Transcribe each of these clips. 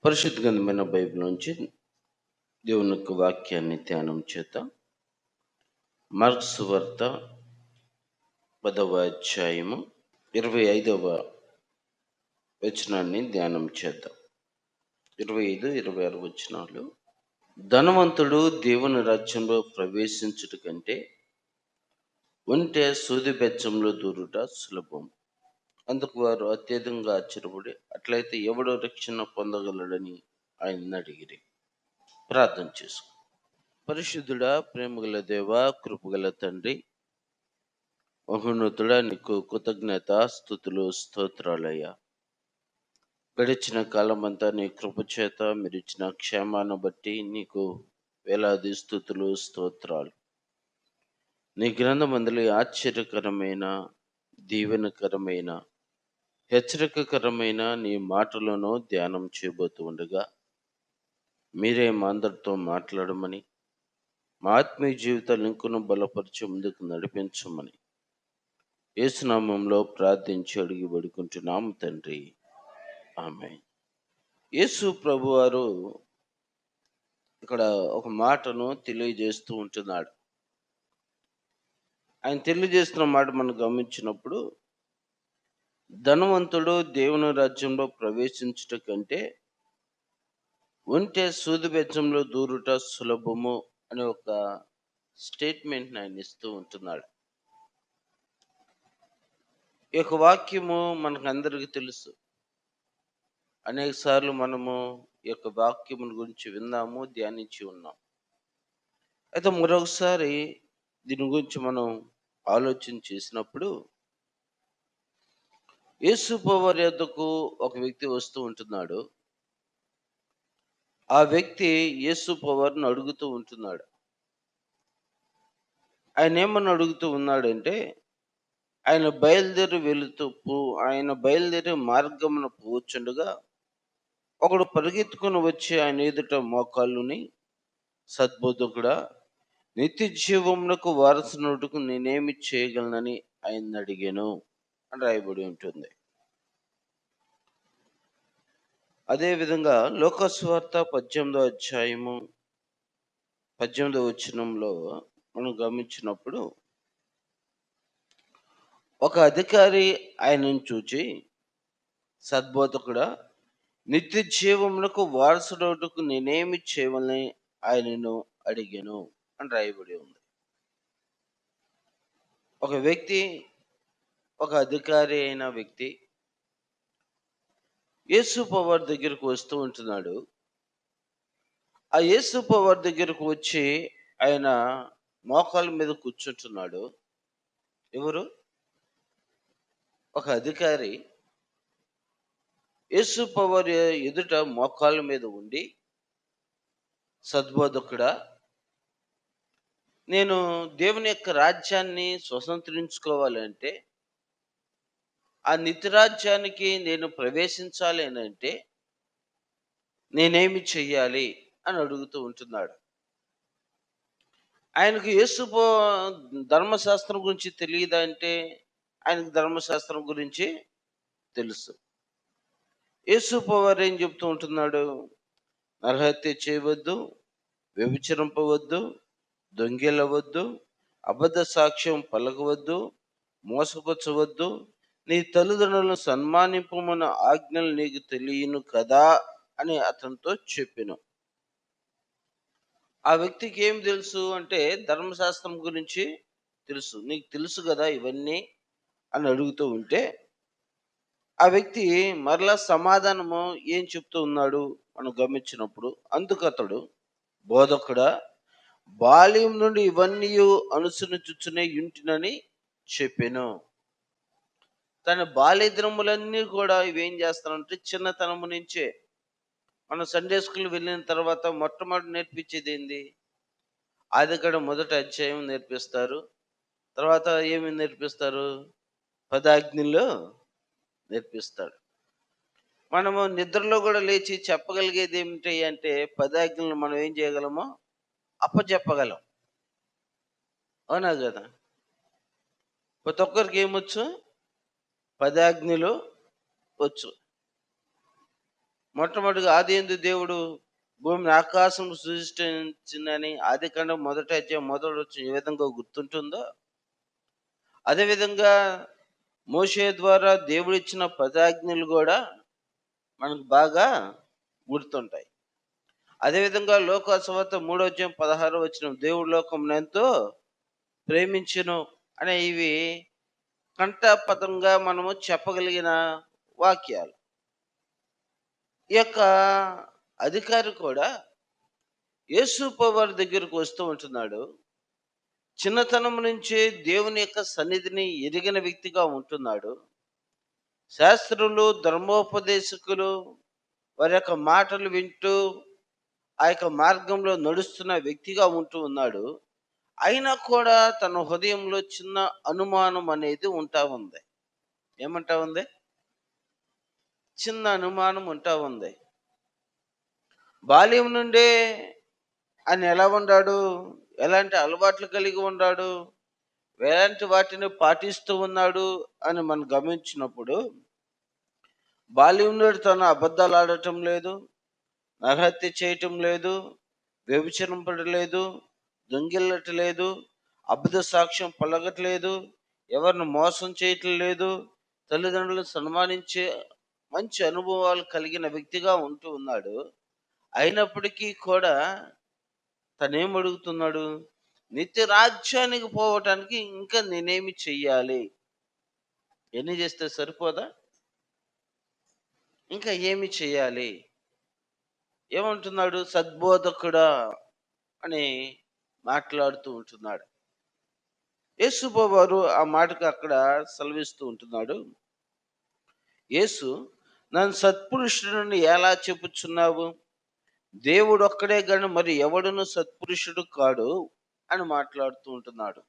పరిశుద్ధ గ్రంథమైన బైబిల్ నుంచి దేవుని యొక్క వాక్యాన్ని ధ్యానం చేద్దాం. మార్క్స్ వార్త 10వ అధ్యాయము 25వ వచనాన్ని ధ్యానం చేద్దాం. 25, 26 వచనాలు. ధనవంతుడు దేవుని రాజ్యంలో ప్రవేశించుట కంటే ఒంటె సూది బెచ్చంలో దూరుట సులభం. అందుకు వారు అత్యధికంగా ఆశ్చర్యపడి, అట్లయితే ఎవడో రక్షణ పొందగలడని ఆయన్ని అడిగిరి. ప్రార్థన చేసుకో. పరిశుద్ధుడా, ప్రేమగల దేవా, కృపగల తండ్రి, మహోన్నతుడా, నీకు కృతజ్ఞత స్తుతులు స్తోత్రాలయ్యా. గడిచిన కాలమంతా నీ కృపచేత మీరు ఇచ్చిన క్షేమాన్ని బట్టి నీకు వేలాది స్తుతులు స్తోత్రాలు. నీ గ్రంథమందలి ఆశ్చర్యకరమైన, దీవెనకరమైన, హెచ్చరికకరమైన నీ మాటలను ధ్యానం చేయబోతూ ఉండగా మీరే మా అందరితో మాట్లాడమని, మా ఆత్మీయ జీవితాలు ఇంకొను బలపరిచి ముందుకు నడిపించమని యేసునామంలో ప్రార్థించి అడిగి వేడుకుంటున్నాము తండ్రి, ఆమేన్. యేసు ప్రభువారు ఇక్కడ ఒక మాటను తెలియజేస్తూ ఉంటున్నాడు. ఆయన తెలియజేస్తున్న మాట మనం గమనించినప్పుడు, ధనవంతుడు దేవుని రాజ్యంలో ప్రవేశించుట కంటే ఒంటె సూది బెచ్చంలో దూరుట సులభము అనే ఒక స్టేట్మెంట్ని ఆయన ఇస్తూ ఉంటున్నాడు. ఈ యొక్క వాక్యము మనకు అందరికీ తెలుసు. అనేక సార్లు మనము ఈ యొక్క వాక్యముల గురించి విన్నాము, ధ్యానించి ఉన్నాం. అయితే మరొకసారి దీని గురించి మనం ఆలోచన చేసినప్పుడు, యేసు ప్రభువారి యొద్దకు ఒక వ్యక్తి వస్తూ ఉంటున్నాడు. ఆ వ్యక్తి యేసు ప్రభువారిని అడుగుతూ ఉంటున్నాడు. ఆయన ఏమని అడుగుతూ ఉన్నాడంటే, ఆయన బయలుదేరి మార్గమున పోవచ్చుండగా ఒకడు పరిగెత్తుకుని వచ్చి ఆయన ఎదుట మోకాళ్ళుని, సద్బోధకుడా, నిత్య జీవమునకు వారసునుడుకు నేనేమి చేయగలనని ఆయన అడిగాను అని రాయబడి ఉంటుంది. అదేవిధంగా లోకస్వార్త 18వ అధ్యాయము 18వ వచనంలో మనం గమనించినప్పుడు, ఒక అధికారి ఆయనను చూచి, సద్బోధకుడా, నిత్య జీవమునకు వారసుడుకు నేనేమి చేయవలని ఆయనను అడిగాను అని రాయబడి ఉంది. ఒక వ్యక్తి, ఒక అధికారి అయిన వ్యక్తి యేసు ప్రభువారి దగ్గరకు వస్తూ ఉంటున్నాడు. ఆ యేసు ప్రభువారి దగ్గరకు వచ్చి ఆయన మోకాళ్ళ మీద కూర్చుంటున్నాడు. ఎవరు? ఒక అధికారి యేసు ప్రభువారి ఎదుట మోకాళ్ళ మీద ఉండి, సద్బోధకుడా, నేను దేవుని యొక్క రాజ్యాన్ని స్వతంత్రించుకోవాలంటే, ఆ నిత్యరాజ్యానికి నేను ప్రవేశించాలి అని అంటే నేనేమి చెయ్యాలి అని అడుగుతూ ఉంటున్నాడు. ఆయనకు ధర్మశాస్త్రం గురించి తెలియదా అంటే, ఆయనకు ధర్మశాస్త్రం గురించి తెలుసు. యేసు ప్రభువారు ఏం చెప్తూ ఉంటున్నాడు? నరహత్య చేయవద్దు, వ్యభిచరింపవద్దు, దొంగిలవద్దు, అబద్ధ సాక్ష్యం పలకవద్దు, మోసపుచ్చవద్దు, నీ తల్లిదండ్రులను సన్మానింపమన్న ఆజ్ఞలు నీకు తెలియను కదా అని అతనితో చెప్పెను. ఆ వ్యక్తికి ఏం తెలుసు అంటే, ధర్మశాస్త్రం గురించి తెలుసు. నీకు తెలుసు కదా ఇవన్నీ అని అడుగుతూ ఉంటే, ఆ వ్యక్తి మరలా సమాధానము ఏం చెప్తూ ఉన్నాడు మనం గమనించినప్పుడు, అందుకు అతడు, బోధకుడా, బాల్యం నుండి ఇవన్నీ అనుసరించుచునే యుంటినని చెప్పెను. తన బాల్య దినములన్నీ కూడా ఇవేం చేస్తానంటే, చిన్నతనము నుంచే మనం సండే స్కూల్ వెళ్ళిన తర్వాత మొట్టమొదటి నేర్పించేది ఏంది? ఆదికాండం మొదటి అధ్యాయం నేర్పిస్తారు. తర్వాత ఏమి నేర్పిస్తారు? 10 ఆజ్ఞలు నేర్పిస్తాడు. మనము నిద్రలో కూడా లేచి చెప్పగలిగేది ఏమిటి అంటే, 10 ఆజ్ఞలను మనం ఏం చేయగలము? అప్పచెప్పగలం. అవునా కదా? ప్రతి ఒక్కరికి ఏమొచ్చు? 10 ఆజ్ఞలు వచ్చు. మొట్టమొదటిగా ఆదియందు దేవుడు భూమిని ఆకాశం సృష్టించిందని ఆదికాండం మొదటి అధ్యాయం మొదటి వచనం ఏ విధంగా గుర్తుంటుందో, అదేవిధంగా మోషే ద్వారా దేవుడిచ్చిన పదాజ్ఞలు కూడా మనకు బాగా గుర్తుంటాయి. అదేవిధంగా లోకాసువార్త 3వ అధ్యాయం 16వ వచనం దేవుడు లోకమును ఎంతో ప్రేమించును అనే ఇవి కంఠపదంగా మనము చెప్పగలిగిన వాక్యాలు. ఈ యొక్క అధికారి కూడా యేసు ప్రభువారి దగ్గరకు వస్తూ ఉంటున్నాడు. చిన్నతనం నుంచే దేవుని యొక్క సన్నిధిని ఎరిగిన వ్యక్తిగా ఉంటున్నాడు. శాస్త్రులు, ధర్మోపదేశకులు వారి యొక్క మాటలు వింటూ ఆ యొక్క మార్గంలో నడుస్తున్న వ్యక్తిగా ఉంటూ ఉన్నాడు. అయినా కూడా తన హృదయంలో చిన్న అనుమానం అనేది ఉంటా ఉంది. ఏమంటా ఉంది? చిన్న అనుమానం ఉంటా ఉంది. బాల్యం నుండే ఆయన ఎలా ఉన్నాడు? ఎలాంటి అలవాట్లు కలిగి ఉన్నాడు? ఎలాంటి వాటిని పాటిస్తూ ఉన్నాడు అని మనం గమనించినప్పుడు, బాల్యం నుండి తను అబద్ధాలు ఆడటం లేదు, నరహత్య చేయటం లేదు, వ్యభిచరింపడలేదు, దొంగిల్లట్లేదు, అబద్ధ సాక్ష్యం పలకట్లేదు, ఎవరిని మోసం చేయటం లేదు, తల్లిదండ్రులను సన్మానించే మంచి అనుభవాలు కలిగిన వ్యక్తిగా ఉంటూ ఉన్నాడు. అయినప్పటికీ కూడా తనేం అడుగుతున్నాడు? నిత్య రాజ్యానికి పోవటానికి ఇంకా నేనేమి చెయ్యాలి? ఎన్ని చేస్తే సరిపోదా? ఇంకా ఏమి చెయ్యాలి? ఏమంటున్నాడు? సద్బోధకుడా అని మాట్లాడుతూ ఉంటున్నాడు. యేసుప్రభువు వారు ఆ మాటకు అక్కడ సెలవిస్తూ ఉంటున్నాడు. యేసు, నన్ను సత్పురుషుడిని ఎలా చెప్పుచున్నావు? దేవుడు ఒక్కడే గాని మరి ఎవడును సత్పురుషుడు కాడు అని మాట్లాడుతూ ఉంటున్నాడు.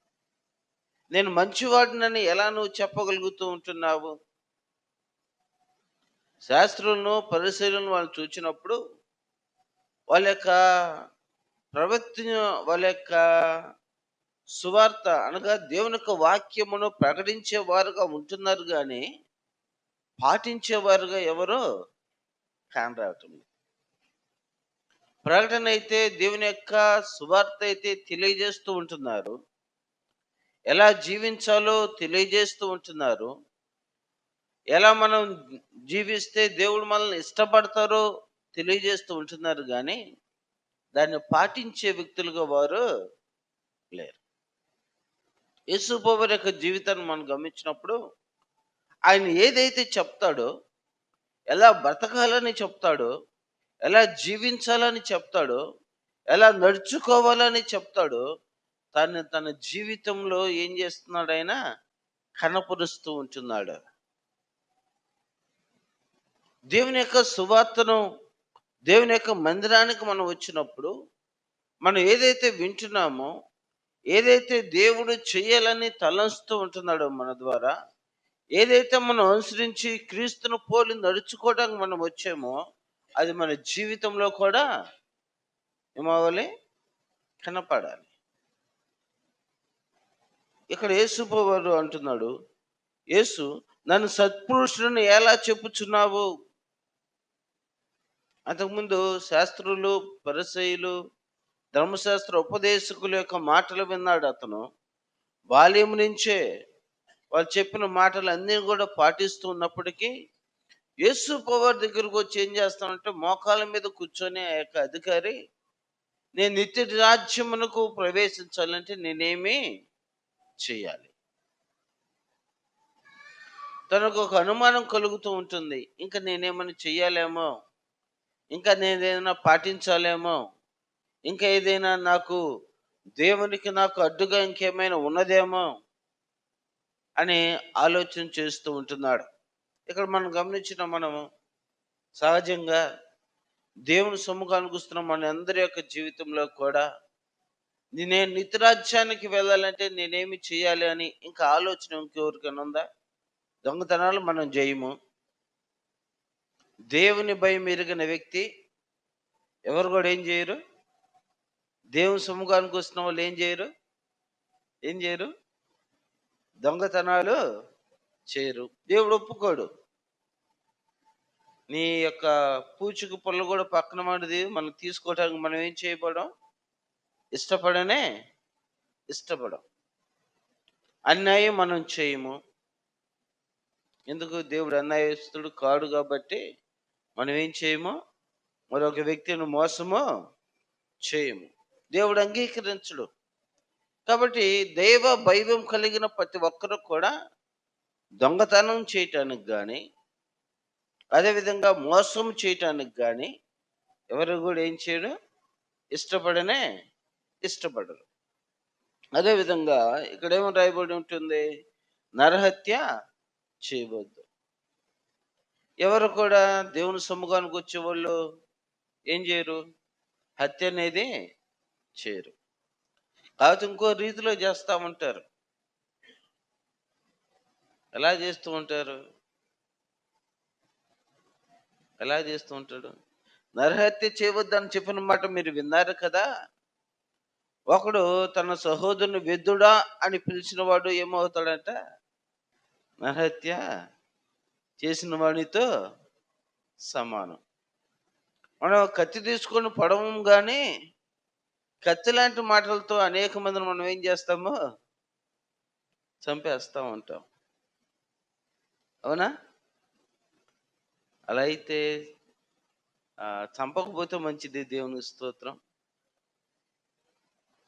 నేను మంచివాడినని ఎలా నువ్వు చెప్పగలుగుతూ ఉంటున్నావు? శాస్త్రులను, పరిశీలనను వాళ్ళు చూచినప్పుడు వాళ్ళ యొక్క ప్రవర్తన, వాళ్ళ యొక్క సువార్త అనగా దేవుని యొక్క వాక్యమును ప్రకటించే వారుగా ఉంటున్నారు కానీ పాటించేవారుగా ఎవరో కానరావటం లేదు. ప్రకటన అయితే దేవుని యొక్క సువార్త అయితే తెలియజేస్తూ ఉంటున్నారు, ఎలా జీవించాలో తెలియజేస్తూ ఉంటున్నారు, ఎలా మనం జీవిస్తే దేవుడు మనల్ని ఇష్టపడతారో తెలియజేస్తూ ఉంటున్నారు కానీ దాన్ని పాటించే వ్యక్తులుగా వారు లేరు. యేసు ప్రభువు యొక్క జీవితాన్ని మనం గమనించినప్పుడు ఆయన ఏదైతే చెప్తాడో, ఎలా బ్రతకాలని చెప్తాడో, ఎలా జీవించాలని చెప్తాడో, ఎలా నడుచుకోవాలని చెప్తాడో తన జీవితంలో ఏం చేస్తున్నాడు? ఆయన కనపరుస్తూ ఉంటున్నాడు. దేవుని యొక్క సువార్తను, దేవుని యొక్క మందిరానికి మనం వచ్చినప్పుడు మనం ఏదైతే వింటున్నామో, ఏదైతే దేవుడు చేయాలని తలంస్తూ ఉంటున్నాడో మన ద్వారా, ఏదైతే మనం అనుసరించి క్రీస్తును పోలి నడుచుకోవడానికి మనం వచ్చామో అది మన జీవితంలో కూడా ఏమవ్వాలి? కనపడాలి. ఇక్కడ యేసు ప్రభువు అంటున్నాడు, యేసు, నన్ను సత్పురుషుడిని ఎలా చెప్పుచున్నావు? అంతకుముందు శాస్త్రులు, పరిసయ్యులు, ధర్మశాస్త్ర ఉపదేశకుల యొక్క మాటలు విన్నాడు అతను. బాల్యం నుంచే వాళ్ళు చెప్పిన మాటలు అన్నీ కూడా పాటిస్తూ ఉన్నప్పటికీ యేసు ప్రభువు దగ్గరకు వచ్చి ఏం చేస్తానంటే మోకాళ్ళ మీద కూర్చొని ఆ యొక్క అధికారి, నేను నిత్య రాజ్యమునకు ప్రవేశించాలంటే నేనేమి చేయాలి? తనకు ఒక అనుమానం కలుగుతూ ఉంటుంది. ఇంకా నేనేమైనా చెయ్యాలేమో, ఇంకా నేనేదైనా పాటించాలేమో, ఇంకా ఏదైనా దేవునికి నాకు అడ్డుగా ఇంకేమైనా ఉన్నదేమో అని ఆలోచన చేస్తూ ఉంటున్నాడు. ఇక్కడ మనం గమనించిన మనము సహజంగా దేవుని సముఖానికి వస్తున్న మన అందరి యొక్క జీవితంలో కూడా నేను నిత్యరాజ్యానికి వెళ్ళాలంటే నేనేమి చేయాలి అని ఇంకా ఆలోచన ఇంకెవరికైనా ఉందా? దొంగతనాలు మనం చేయము. దేవుని భయం ఎరిగిన వ్యక్తి ఎవరు కూడా ఏం చేయరు? దేవుని సముఖానికి వస్తున్న వాళ్ళు ఏం చేయరు? ఏం చేయరు? దొంగతనాలు చేయరు. దేవుడు ఒప్పుకోడు. నీ యొక్క పూచిక పుల్ల కూడా పక్కన పడిది మనం తీసుకోవడానికి మనం ఏం చేయబడం? ఇష్టపడనే ఇష్టపడం. అన్యాయం మనం చేయము. ఎందుకు? దేవుడు అన్యాయస్తుడు కాడు కాబట్టి మనం ఏం చేయము? మరొక వ్యక్తిని మోసము చేయము. దేవుడు అంగీకరించడు. కాబట్టి దైవ భయం కలిగిన ప్రతి ఒక్కరు కూడా దొంగతనం చేయటానికి గాని, అదేవిధంగా మోసం చేయటానికి గాని ఎవరు కూడా ఏం చేయరు? ఇష్టపడనే ఇష్టపడరు. అదేవిధంగా ఇక్కడేమో రాయబడి ఉంటుంది? నరహత్య చేయవద్దు. ఎవరు కూడా దేవుని సముఖానికి వచ్చేవాళ్ళు ఏం చేయరు? హత్య అనేది చేయరు. కాకపోతే ఇంకో రీతిలో చేస్తూ ఉంటారు. ఎలా చేస్తూ ఉంటారు? ఎలా చేస్తూ ఉంటాడు? నరహత్య చేయవద్దని చెప్పిన మాట మీరు విన్నారు కదా. ఒకడు తన సహోదరుని వెద్దుడా అని పిలిచిన వాడు ఏమవుతాడంట? నరహత్య చేసిన వాడితో సమానం. మనం కత్తి తీసుకొని పొడవం కానీ కత్తి లాంటి మాటలతో అనేక మందిని మనం ఏం చేస్తాము? చంపేస్తూ ఉంటాం. అవునా? అలా అయితే చంపకపోతే మంచిది. దేవునికి స్తోత్రం.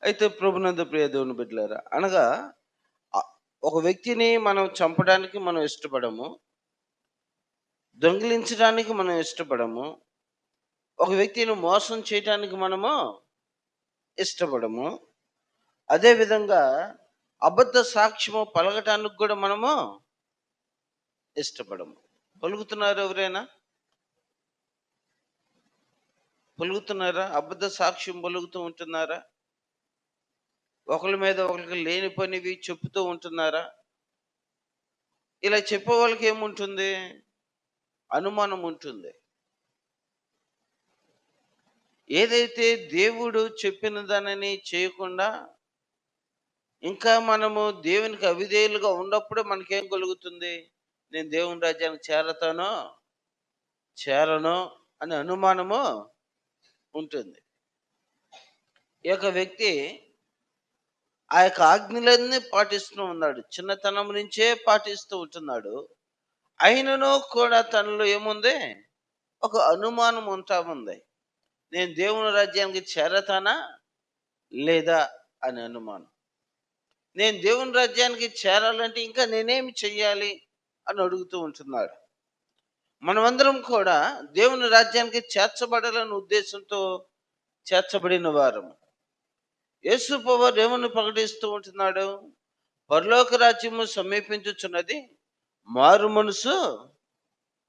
అయితే ప్రభునందు ప్రియ దేవుని బిడ్డలారా, అనగా ఒక వ్యక్తిని మనం చంపడానికి మనం ఇష్టపడము, దొంగిలించడానికి మనం ఇష్టపడము, ఒక వ్యక్తిని మోసం చేయడానికి మనము ఇష్టపడము, అదేవిధంగా అబద్ధ సాక్ష్యము పలకటానికి కూడా మనము ఇష్టపడము. పలుకుతున్నారు ఎవరైనా? పలుకుతున్నారా? అబద్ధ సాక్ష్యం పలుకుతూ ఉంటున్నారా? ఒకరి మీద ఒకరికి లేనిపోనివి చెప్తూ ఉంటున్నారా? ఇలా చెప్పే వాళ్ళకి ఏముంటుంది? అనుమానం ఉంటుంది. ఏదైతే దేవుడు చెప్పిన దానిని చేయకుండా ఇంకా మనము దేవునికి అవిధేయులుగా ఉన్నప్పుడే మనకేం కలుగుతుంది? నేను దేవుని రాజ్యానికి చేరను అనే అనుమానము ఉంటుంది. ఈ యొక్క వ్యక్తి ఆ యొక్క ఆజ్ఞలన్నీ పాటిస్తూ ఉన్నాడు. చిన్నతనం నుంచే పాటిస్తూ ఉంటున్నాడు. అయినను కూడా తనలో ఏముంది? ఒక అనుమానం ఉంటా ఉంది. నేను దేవుని రాజ్యానికి చేరతానా లేదా అని అనుమానం. నేను దేవుని రాజ్యానికి చేరాలంటే ఇంకా నేనేమి చెయ్యాలి అని అడుగుతూ ఉంటున్నాడు. మనమందరం కూడా దేవుని రాజ్యానికి చేర్చబడాలనే ఉద్దేశంతో చేర్చబడిన వారము. యేసు ప్రభువు ఏమని ప్రకటిస్తూ ఉంటున్నాడు? పరలోక రాజ్యము సమీపించుచున్నది, మారు మనసు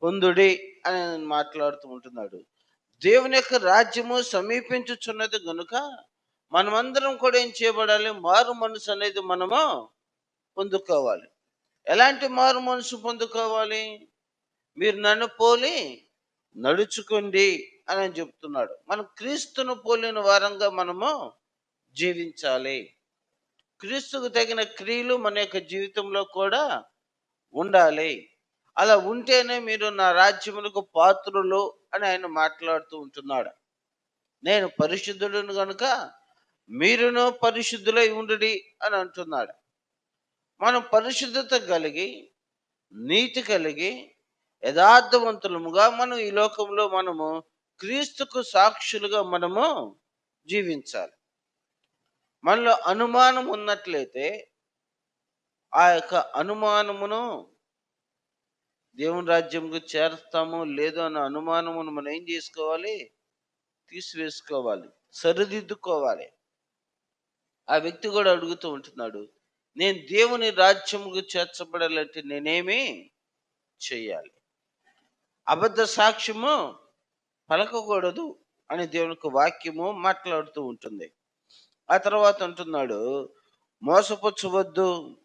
పొందుడి అని మాట్లాడుతూ ఉంటున్నాడు. దేవుని యొక్క రాజ్యము సమీపించుచున్నది గనుక మనమందరం కూడా ఏం చేయబడాలి? మారు మనసు అనేది మనము పొందుకోవాలి. ఎలాంటి మారు మనసు పొందుకోవాలి? మీరు నన్ను పోలి నడుచుకోండి అని చెప్తున్నాడు. మనం క్రీస్తును పోలిన వారంగా మనము జీవించాలి. క్రీస్తుకు తగిన క్రియలు మన యొక్క జీవితంలో కూడా ఉండాలి. అలా ఉంటేనే మీరు నా రాజ్యములకు పాత్రులు అని ఆయన మాట్లాడుతూ ఉంటున్నాడు. నేను పరిశుద్ధుడును గనుక మీరును పరిశుద్ధులై ఉండుడి అని అంటున్నాడు. మనం పరిశుద్ధత కలిగి, నీతి కలిగి, యథార్థవంతులముగా మనం ఈ లోకంలో మనము క్రీస్తుకు సాక్షులుగా మనము జీవించాలి. మనలో అనుమానం ఉన్నట్లయితే ఆ యొక్క అనుమానమును దేవుని రాజ్యంకు చేరుస్తామో లేదో అన్న అనుమానమును మనం ఏం చేసుకోవాలి? తీసివేసుకోవాలి, సరిదిద్దుకోవాలి. ఆ వ్యక్తి కూడా అడుగుతూ ఉంటున్నాడు, నేను దేవుని రాజ్యముకు చేర్చబడాలంటే నేనేమి చెయ్యాలి? అబద్ధ సాక్ష్యము పలకకూడదు అని దేవునికి వాక్యము మాట్లాడుతూ ఉంటుంది. ఆ తర్వాత అంటున్నాడు, మోసపుచ్చవద్దు,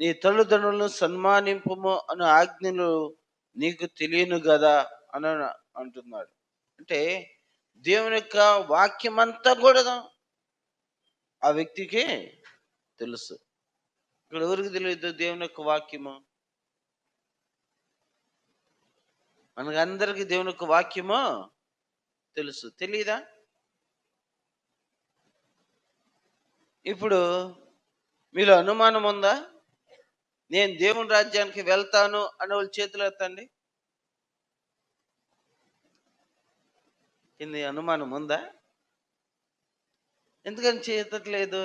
నీ తల్లిదండ్రులను సన్మానింపము అనే ఆజ్ఞలు నీకు తెలియను కదా అని అంటున్నాడు. అంటే దేవుని యొక్క వాక్యం అంతా కూడా ఆ వ్యక్తికి తెలుసు. ఇక్కడ ఎవరికి తెలియదు దేవుని యొక్క వాక్యము? మనకందరికి దేవుని యొక్క వాక్యము తెలుసు. తెలీదా? ఇప్పుడు మీలో అనుమానం ఉందా? నేను దేవుని రాజ్యానికి వెళ్తాను అనే వాళ్ళు చేతులు ఎత్తండి. కింద అనుమానం ఉందా? ఎందుకని చేయట్లేదు?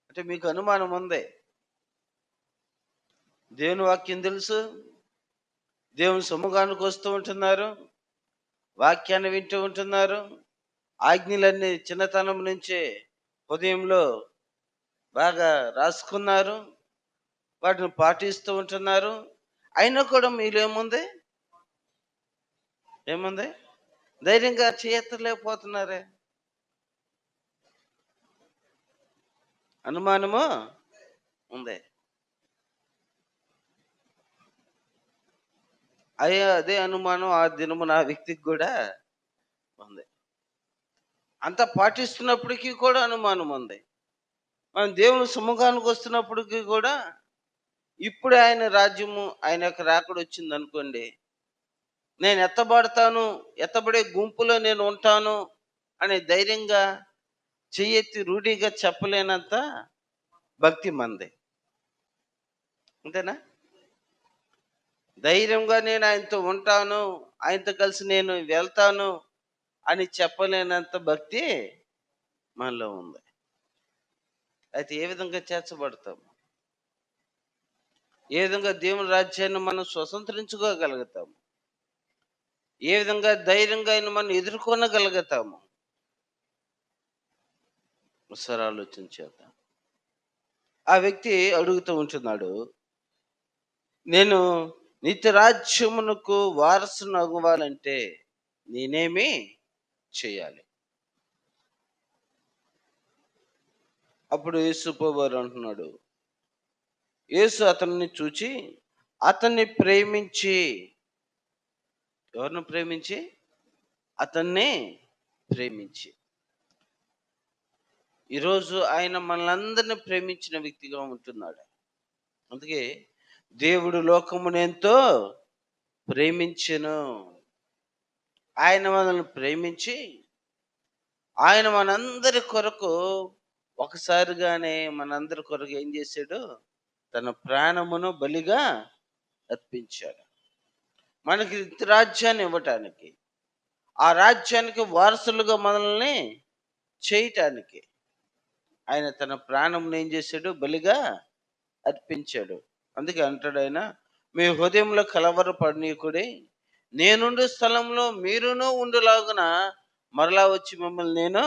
అంటే మీకు అనుమానం ఉంది. దేవుని వాక్యం తెలుసు, దేవుని సముఖానికి వస్తూ ఉంటున్నారు, వాక్యాన్ని వింటూ ఉంటున్నారు, ఆజ్ఞలన్నీ చిన్నతనం నుంచే హృదయంలో బాగా రాసుకున్నారు, వాటిని పాటిస్తూ ఉంటున్నారు. అయినా కూడా మీలో ఏముంది? ధైర్యంగా చేయలేకపోతున్నారే. అనుమానము ఉంది. అదే అనుమానం ఆ దినము నా వ్యక్తికి కూడా ఉంది. అంత పాటిస్తున్నప్పటికీ కూడా అనుమానం ఉంది. మనం దేవుని సముఖానికి వస్తున్నప్పటికీ కూడా ఇప్పుడు ఆయన రాజ్యము, ఆయన యొక్క రాకడ వచ్చిందనుకోండి, నేను ఎత్తబడతాను, ఎత్తబడే గుంపులో నేను ఉంటాను అనే ధైర్యంగా చెయ్యెత్తి రూఢిగా చెప్పలేనంత భక్తి మంది. అంతేనా? ధైర్యంగా నేను ఆయనతో ఉంటాను, ఆయనతో కలిసి నేను వెళ్తాను అని చెప్పలేనంత భక్తి మనలో ఉంది. అయితే ఏ విధంగా చేర్చబడతాం? ఏ విధంగా దేవుని రాజ్యాన్ని మనం స్వతంత్రించుకోగలుగుతాము? ఏ విధంగా ధైర్యంగా ఆయన మనం ఎదుర్కొనగలుగుతాము? ఒకసారి ఆలోచించేద్దాం. ఆ వ్యక్తి అడుగుతూ ఉంటున్నాడు, నేను నిత్యరాజ్యమునకు వారసును అవ్వాలంటే నేనేమి చేయాలి? అప్పుడు యేసు ప్రభువారు అంటున్నాడు, యేసు అతన్ని చూచి అతన్ని ప్రేమించి, ఎవరిని ప్రేమించి? అతన్ని ప్రేమించి. ఈరోజు ఆయన మనల్ని ప్రేమించిన వ్యక్తిగా ఉంటున్నాడు. అందుకే దేవుడు లోకమును ఎంతో ప్రేమించెను. ఆయన మనల్ని ప్రేమించి ఆయన మనందరి కొరకు ఒకసారిగానే మనందరి కొరకు ఏం చేశాడు? తన ప్రాణమును బలిగా అర్పించాడు. మనకి రాజ్యాన్ని ఇవ్వటానికి, ఆ రాజ్యానికి వారసులుగా మనల్ని చేయటానికి ఆయన తన ప్రాణమును ఏం చేశాడు? బలిగా అర్పించాడు. అందుకే అంటాడు ఆయన, మీ హృదయంలో కలవరపడనీయకుడి, నేనుండే స్థలంలో మీరును ఉండులాగున మరలా వచ్చి మిమ్మల్ని నేను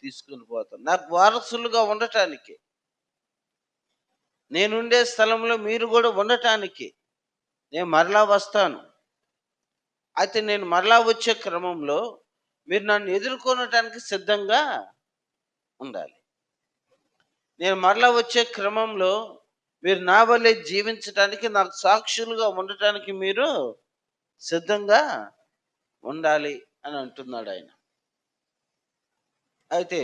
తీసుకుని పోతాను. నాకు వారసులుగా ఉండటానికి, నేనుండే స్థలంలో మీరు కూడా ఉండటానికి నేను మరలా వస్తాను. అయితే నేను మరలా వచ్చే క్రమంలో మీరు నన్ను ఎదుర్కొనటానికి సిద్ధంగా ఉండాలి. నేను మరలా వచ్చే క్రమంలో మీరు నా వల్లే జీవించటానికి, నాకు సాక్షులుగా ఉండటానికి మీరు సిద్ధంగా ఉండాలి అని అంటున్నాడు ఆయన. అయితే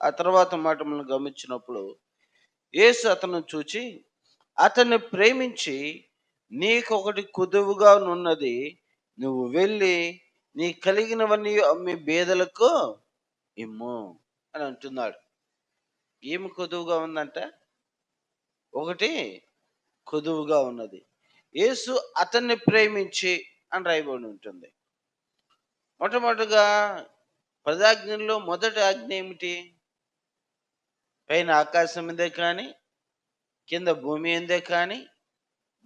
ఆ తర్వాత మాట మనం గమనించినప్పుడు, యేసు అతను చూచి అతన్ని ప్రేమించి, నీకొకటి కుదువుగా నున్నది, నువ్వు వెళ్ళి నీ కలిగినవన్నీ అమ్మి బేదలకు ఇమ్ము అని అంటున్నాడు. ఏమి కొదువుగా ఉందంట? ఒకటి కొదువుగా ఉన్నది. యేసు అతన్ని ప్రేమించి అని రాయబడి ఉంటుంది. మొట్టమొదటిగా పదాజ్ఞల్లో మొదటి ఆజ్ఞ ఏమిటి? పైన ఆకాశం మీదే కానీ, కింద భూమి ఎందే కానీ,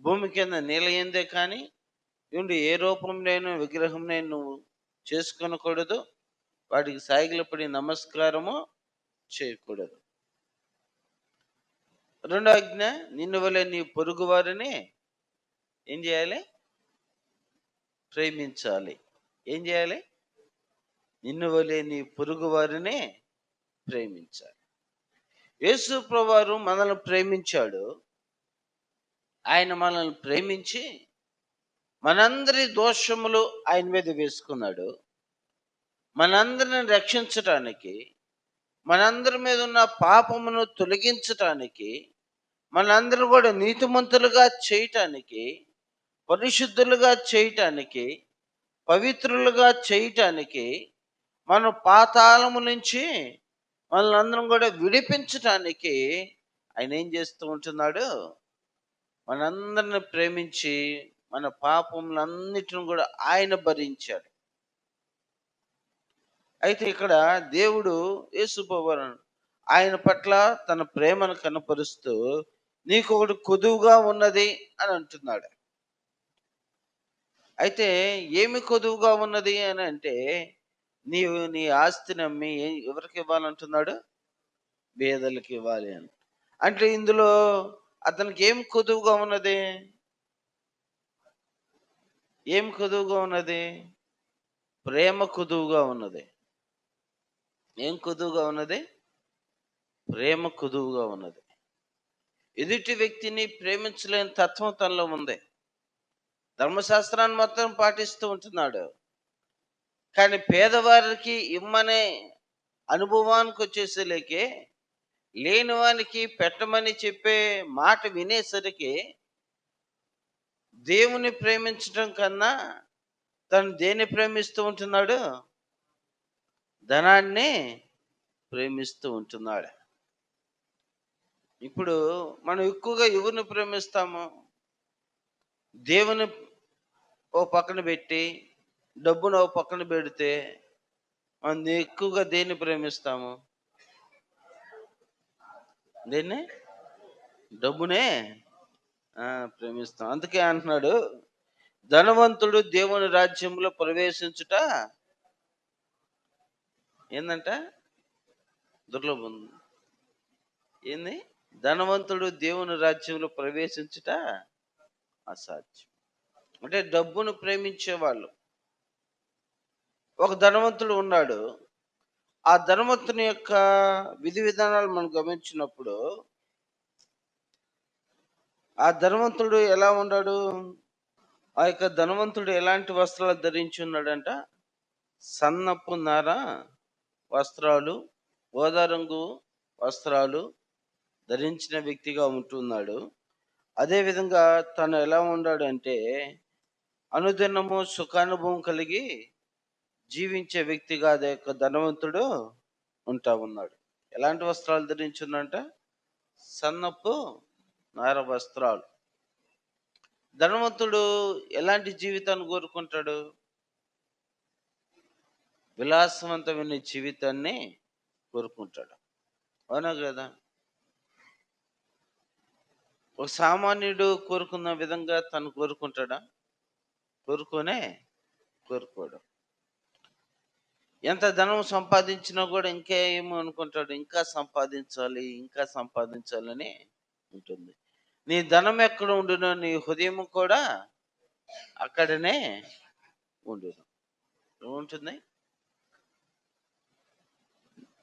భూమి కింద నీళ్ళ ఎందే కానీ ఉండి ఏ రూపంలోనూ విగ్రహం నువ్వు చేసుకొనకూడదు, వాటికి సాగిలపడి నమస్కారము చేయకూడదు. రెండో ఆజ్ఞ, నిన్ను వలె నీ పొరుగు వారిని ఏం చేయాలి? ప్రేమించాలి. ఏం చేయాలి? నిన్ను వలె నీ పొరుగు వారిని ప్రేమించాలి. యేసు ప్రభువారు మనల్ని ప్రేమించాడు. ఆయన మనల్ని ప్రేమించి మనందరి దోషములు ఆయన మీద వేసుకున్నాడు. మనందరిని రక్షించటానికి, మనందరి మీద ఉన్న పాపమును తొలగించటానికి, మనందరూ కూడా నీతిమంతులుగా చేయటానికి, పరిశుద్ధులుగా చేయటానికి పవిత్రులుగా చేయటానికి, మన పాతాళము నుంచి మనల్ని అందరం కూడా విడిపించటానికి ఆయన ఏం చేస్తూ ఉంటున్నాడు? మనందరిని ప్రేమించి మన పాపములన్నిటిని కూడా ఆయన భరించాడు. అయితే ఇక్కడ దేవుడు యేసుప్రభువారు ఆయన పట్ల తన ప్రేమను కనపరుస్తూ నీకు ఒకటి కొదువుగా ఉన్నది అని అంటున్నాడు. అయితే ఏమి కొదువుగా ఉన్నది అని అంటే, నీవు నీ ఆస్తిని అమ్మి ఎవరికి ఇవ్వాలంటున్నాడు? పేదలకు ఇవ్వాలి అని. అంటే ఇందులో అతనికి ఏం కొదువుగా ఉన్నది? ఏం కొదువుగా ఉన్నది? ప్రేమ కొదువుగా ఉన్నది. ఏం కొదువుగా ఉన్నది? ప్రేమ కొదువుగా ఉన్నది. ఎదుటి వ్యక్తిని ప్రేమించలేని తత్వం తనలో ఉంది. ధర్మశాస్త్రాన్ని మొత్తం పాటిస్తూ ఉంటున్నాడు. కానీ పేదవారికి ఇమ్మనే అనుభవానికి వచ్చేసరికి, లేని వానికి పెట్టమని చెప్పే మాట వినేసరికి, దేవుని ప్రేమించడం కన్నా తను దేన్ని ప్రేమిస్తూ ఉంటున్నాడు? ధనాన్ని ప్రేమిస్తూ ఉంటున్నాడు. ఇప్పుడు మనం ఎక్కువగా ఎవరిని ప్రేమిస్తాము? దేవుని ఓ పక్కన పెట్టి, డబ్బును ఓ పక్కన పెడితే, మనం ఎక్కువగా దేన్ని ప్రేమిస్తాము? దేన్ని? డబ్బునే ప్రేమిస్తాం. అందుకే అంటున్నాడు, ధనవంతుడు దేవుని రాజ్యంలో ప్రవేశించుట ఏందంట? దుర్లభం. ఏంది? ధనవంతుడు దేవుని రాజ్యంలో ప్రవేశించుట అసాధ్యం. అంటే డబ్బును ప్రేమించేవాళ్ళు. ఒక ధనవంతుడు ఉన్నాడు. ఆ ధనవంతుని యొక్క విధి విధానాలు మనం గమనించినప్పుడు, ఆ ధనవంతుడు ఎలా ఉన్నాడు? ఆ యొక్క ధనవంతుడు ఎలాంటి వస్త్రాలు ధరించి ఉన్నాడంట? సన్నపు నార వస్త్రాలు, ఊదా రంగు వస్త్రాలు ధరించిన వ్యక్తిగా ఉంటున్నాడు. అదేవిధంగా తను ఎలా ఉన్నాడంటే, అనుదినము సుఖానుభవం కలిగి జీవించే వ్యక్తిగా అదే యొక్క ధనవంతుడు ఉంటా ఉన్నాడు. ఎలాంటి వస్త్రాలు ధరించుందంట? సన్నపు నార వస్త్రాలు. ధనవంతుడు ఎలాంటి జీవితాన్ని కోరుకుంటాడు? విలాసవంతమైన జీవితాన్ని కోరుకుంటాడు. అవునా కదా? ఒక సామాన్యుడు కోరుకున్న విధంగా తను కోరుకుంటాడా? కోరుకోడు. ఎంత ధనం సంపాదించినా కూడా ఇంకా ఏమో అనుకుంటాడు, ఇంకా సంపాదించాలని ఉంటుంది. నీ ధనం ఎక్కడ ఉండునో నీ హృదయం కూడా అక్కడనే ఉండును. ఏముంటుంది?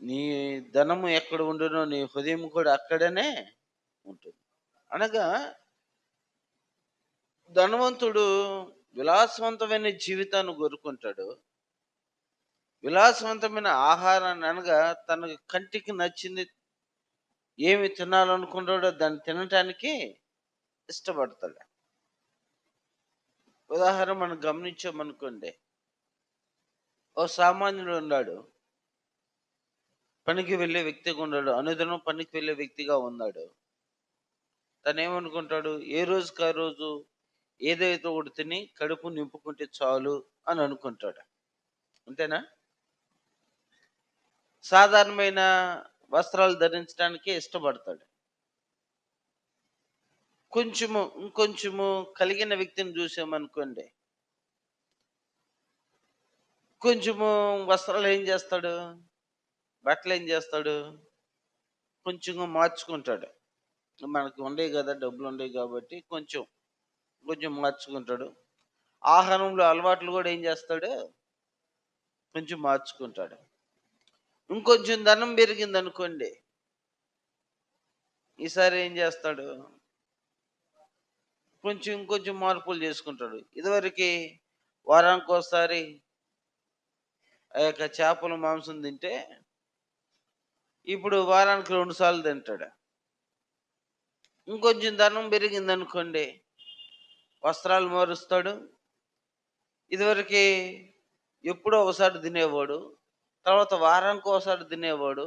నీ ధనము ఎక్కడ ఉండునో నీ హృదయం కూడా అక్కడనే ఉంటుంది. అనగా ధనవంతుడు విలాసవంతమైన జీవితాన్ని కోరుకుంటాడు. విలాసవంతమైన ఆహారాన్ని అనగా తన కంటికి నచ్చింది ఏమి తినాలనుకుంటాడో దాన్ని తినటానికి ఇష్టపడతాడు. ఉదాహరణ మనం గమనించామనుకోండి, ఓ సామాన్యుడు ఉన్నాడు, పనికి వెళ్ళే వ్యక్తిగా ఉన్నాడు, అనుదినం పనికి వెళ్ళే వ్యక్తిగా ఉన్నాడు. తను ఏమనుకుంటాడు? ఏ రోజుకి ఆ రోజు ఏదైతే ఒకటి తిని కడుపు నింపుకుంటే చాలు అని అనుకుంటాడు. అంతేనా? సాధారణమైన వస్త్రాలు ధరించడానికి ఇష్టపడతాడు. ఇంకొంచెము కలిగిన వ్యక్తిని చూసామనుకోండి, కొంచెము వస్త్రాలు ఏం చేస్తాడు? బట్టలు ఏం చేస్తాడు? కొంచెం మార్చుకుంటాడు. మనకు ఉండేవి కదా, డబ్బులు ఉండేవి కాబట్టి కొంచెం కొంచెం మార్చుకుంటాడు. ఆహారంలో అలవాట్లు కూడా ఏం చేస్తాడు? కొంచెం మార్చుకుంటాడు. ఇంకొంచెం ధనం పెరిగింది అనుకోండి, ఈసారి ఏం చేస్తాడు? ఇంకొంచెం మార్పులు చేసుకుంటాడు. ఇదివరకు వారానికి ఒకసారి ఆ యొక్క చేపల మాంసం తింటే, ఇప్పుడు వారానికి 2 సార్లు తింటాడు. ఇంకొంచెం ధనం పెరిగింది అనుకోండి, వస్త్రాలు మారుస్తాడు, ఇదివరకి ఎప్పుడో ఒకసారి తినేవాడు. తర్వాత వారానికి ఒకసారి తినేవాడు.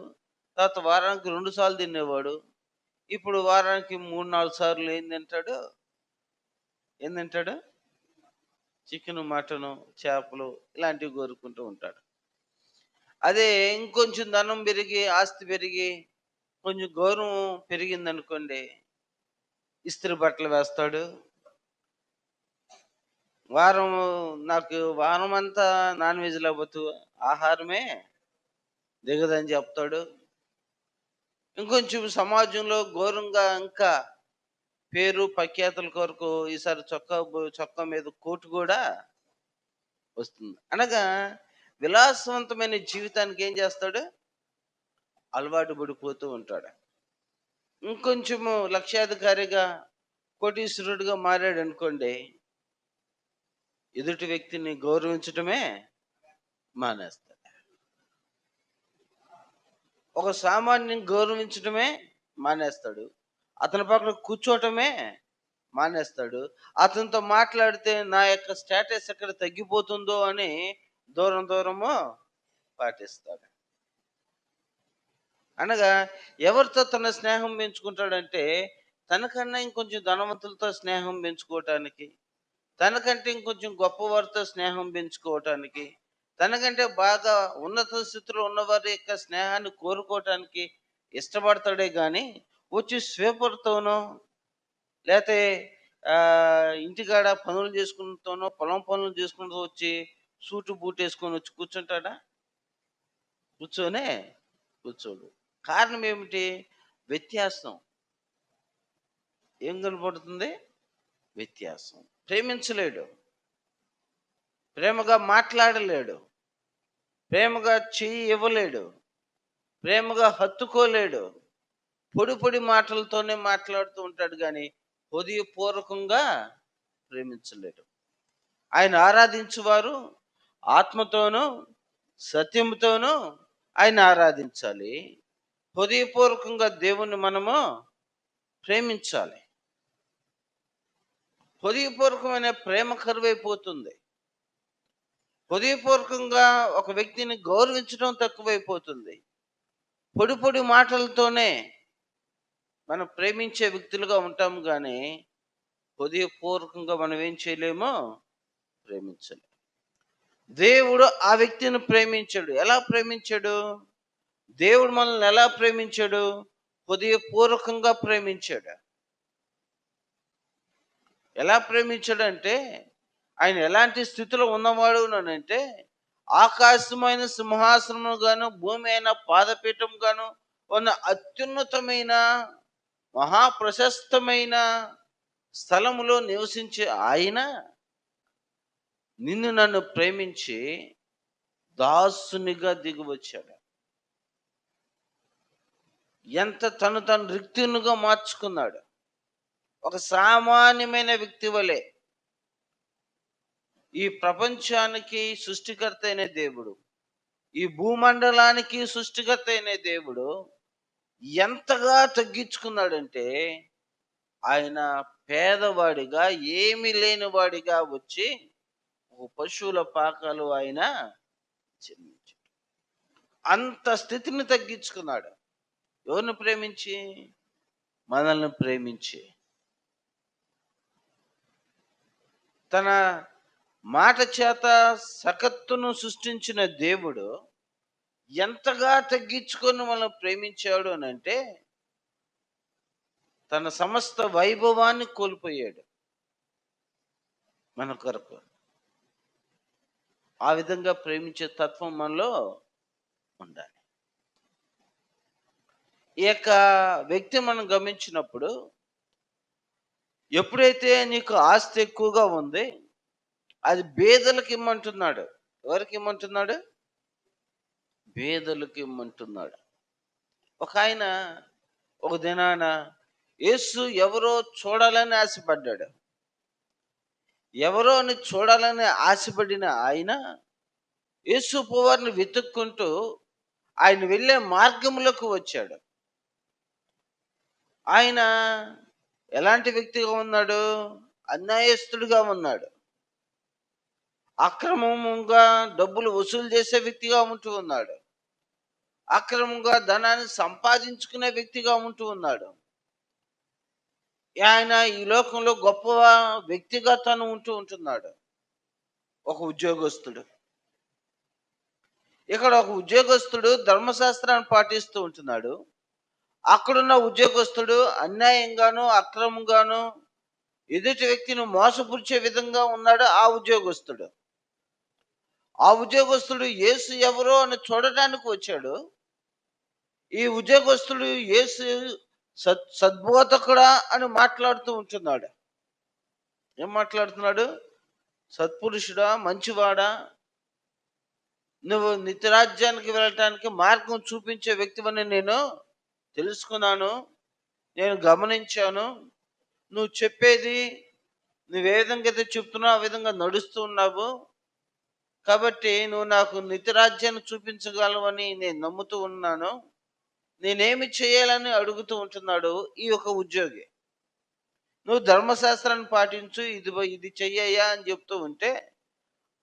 తర్వాత వారానికి 2 సార్లు తినేవాడు. ఇప్పుడు వారానికి 3, 4 సార్లు ఏం తింటాడు? చికెను, మటను, చేపలు ఇలాంటివి కోరుకుంటూ ఉంటాడు. అదే ఇంకొంచెం ధనం పెరిగి, ఆస్తి పెరిగి, కొంచెం గౌరవం పెరిగిందనుకోండి, ఇస్త్రీ బట్టలు వేస్తాడు. వారం నాకు వారమంతా నాన్ వెజ్ లేకపోతే ఆహారమే దిగదని చెప్తాడు. ఇంకొంచెం సమాజంలో గౌరవంగా ఇంకా పేరు, ప్రఖ్యాతుల కొరకు ఈసారి చొక్కా మీద కోట్ గూడా వస్తుంది. అనగా విలాసవంతమైన జీవితానికి ఏం చేస్తాడు? అలవాటు పడిపోతూ ఉంటాడు. ఇంకొంచెము లక్షాధికారిగా, కోటీశ్వరుడిగా మారాడనుకోండి, ఎదుటి వ్యక్తిని గౌరవించటమే మానేస్తాడు. ఒక సామాన్యుని గౌరవించటమే మానేస్తాడు. అతని పక్కన కూర్చోవటమే మానేస్తాడు. అతనితో మాట్లాడితే నా యొక్క స్టేటస్ ఎక్కడ తగ్గిపోతుందో అని దూరము పాటిస్తాడు. అనగా ఎవరితో తన స్నేహం పెంచుకుంటాడంటే, తనకన్నా ఇంకొంచెం ధనవంతులతో స్నేహం పెంచుకోవటానికి, తనకంటే ఇంకొంచెం గొప్పవారితో స్నేహం పెంచుకోవటానికి, తనకంటే బాగా ఉన్నత స్థితిలో ఉన్నవారి యొక్క స్నేహాన్ని కోరుకోవటానికి ఇష్టపడతాడే గాని, వచ్చి స్వీపర్‌తోనో లేతే ఇంటికాడ పనులు చేసుకునితోనో, పొలం పనులు చేసుకుంటూ వచ్చి సూటు, బూటేసుకొని వచ్చి కూర్చుంటాడా? కూర్చోనే కూర్చోడు. కారణం ఏమిటి? వ్యత్యాసం. ఏం కనపడుతుంది? వ్యత్యాసం. ప్రేమించలేడు. ప్రేమగా మాట్లాడలేడు. ప్రేమగా చెయ్యి ఇవ్వలేడు. ప్రేమగా హత్తుకోలేడు. పొడి పొడి మాటలతోనే మాట్లాడుతూ ఉంటాడు గాని, హృదయపూర్వకంగా ప్రేమించలేడు. ఆయన ఆరాధించువారు ఆత్మతోనూ, సత్యముతోనూ ఆయన ఆరాధించాలి. హృదయపూర్వకంగా దేవుణ్ణి మనము ప్రేమించాలి. హృదయపూర్వకమైన ప్రేమ కరువైపోతుంది. హృదయపూర్వకంగా ఒక వ్యక్తిని గౌరవించడం తక్కువైపోతుంది. పొడి పొడి మాటలతోనే మనం ప్రేమించే వ్యక్తులుగా ఉంటాం గానీ, హృదయపూర్వకంగా మనం ఏం చేయలేమో ప్రేమించలేం. దేవుడు ఆ వ్యక్తిని ప్రేమించాడు. ఎలా ప్రేమించాడు? దేవుడు మనల్ని ఎలా ప్రేమించాడు? హృదయపూర్వకంగా ప్రేమించాడు. ఎలా ప్రేమించాడంటే, ఆయన ఎలాంటి స్థితిలో ఉన్నవాడు అనంటే, ఆకాశమైన సింహాసనము గాను, భూమి అయిన పాదపీఠం గాను ఉన్న అత్యున్నతమైన, మహాప్రశస్తమైన స్థలములో నివసించే ఆయన నిన్ను నన్ను ప్రేమించి దాసునిగా దిగివచ్చాడు. ఎంత తను రిక్తునిగా మార్చుకున్నాడు. ఒక సామాన్యమైన వ్యక్తి వలె ఈ ప్రపంచానికి సృష్టికర్త అయిన దేవుడు, ఈ భూమండలానికి సృష్టికర్త అయిన దేవుడు ఎంతగా తగ్గించుకున్నాడంటే, ఆయన పేదవాడిగా, ఏమీ లేనివాడిగా వచ్చి ఒక పశువుల పాకలు ఆయన జన్మించాడు. అంత స్థితిని తగ్గించుకున్నాడు. ఎవరిని ప్రేమించి? మనల్ని ప్రేమించి. తన మాట చేత సకత్తును సృష్టించిన దేవుడు ఎంతగా తగ్గించుకొని మనల్ని ప్రేమించాడు అనంటే, తన సమస్త వైభవాన్ని కోల్పోయాడు మన కొరకు. ఆ విధంగా ప్రేమించే తత్వం మనలో ఉండాలి. ఈ యొక్క వ్యక్తి మనం గమనించినప్పుడు, ఎప్పుడైతే నీకు ఆస్తి ఎక్కువగా ఉంది, అది బేదలకు ఇమ్మంటున్నాడు. ఎవరికి ఇమ్మంటున్నాడు? బేదలకు ఇమ్మంటున్నాడు. ఒక ఆయన ఒక దినాన యేసు ఎవరో చూడాలని ఆశపడ్డాడు. ఎవరో అని చూడాలని ఆశపడిన ఆయన యేసు ప్రభువారిని వెతుక్కుంటూ ఆయన వెళ్ళే మార్గములకు వచ్చాడు. ఆయన ఎలాంటి వ్యక్తిగా ఉన్నాడు? అన్యాయస్తుడిగా ఉన్నాడు. అక్రమంగా డబ్బులు వసూలు చేసే వ్యక్తిగా ఉంటూ ఉన్నాడు. అక్రమంగా ధనాన్ని సంపాదించుకునే వ్యక్తిగా ఉంటూ ఉన్నాడు. ఆయన ఈ లోకంలో గొప్ప వ్యక్తిగా తను ఉంటున్నాడు. ఒక ఉద్యోగస్తుడు. ఇక్కడ ఒక ఉద్యోగస్తుడు ధర్మశాస్త్రాన్ని పాటిస్తూ ఉంటున్నాడు. అక్కడున్న ఉద్యోగస్తుడు అన్యాయంగాను, అక్రమంగాను ఎదుటి వ్యక్తిని మోసపురిచే విధంగా ఉన్నాడు ఆ ఉద్యోగస్తుడు. ఆ ఉద్యోగస్తుడు యేసు ఎవరో అని చూడటానికి వచ్చాడు. ఈ ఉద్యోగస్తుడు యేసు సద్బోధకుడా అని మాట్లాడుతూ ఉంటున్నాడు. ఏం మాట్లాడుతున్నాడు? సత్పురుషుడా, మంచివాడా, నువ్వు నిత్యరాజ్యానికి వెళ్ళటానికి మార్గం చూపించే వ్యక్తివని నేను తెలుసుకున్నాను. నేను గమనించాను. నువ్వు చెప్పేది నువ్వు ఏ విధంగా అయితే చెప్తున్నావు ఆ విధంగా నడుస్తూ ఉన్నావు. కాబట్టి నువ్వు నాకు నిత్యరాజ్యాన్ని చూపించగలవని నేను నమ్ముతూ ఉన్నాను. నేనేమి చేయాలని అడుగుతూ ఉంటున్నాడు ఈ యొక్క ఉద్యోగి. నువ్వు ధర్మశాస్త్రాన్ని పాటించు, ఇది చెయ్యయ్యా అని చెప్తూ ఉంటే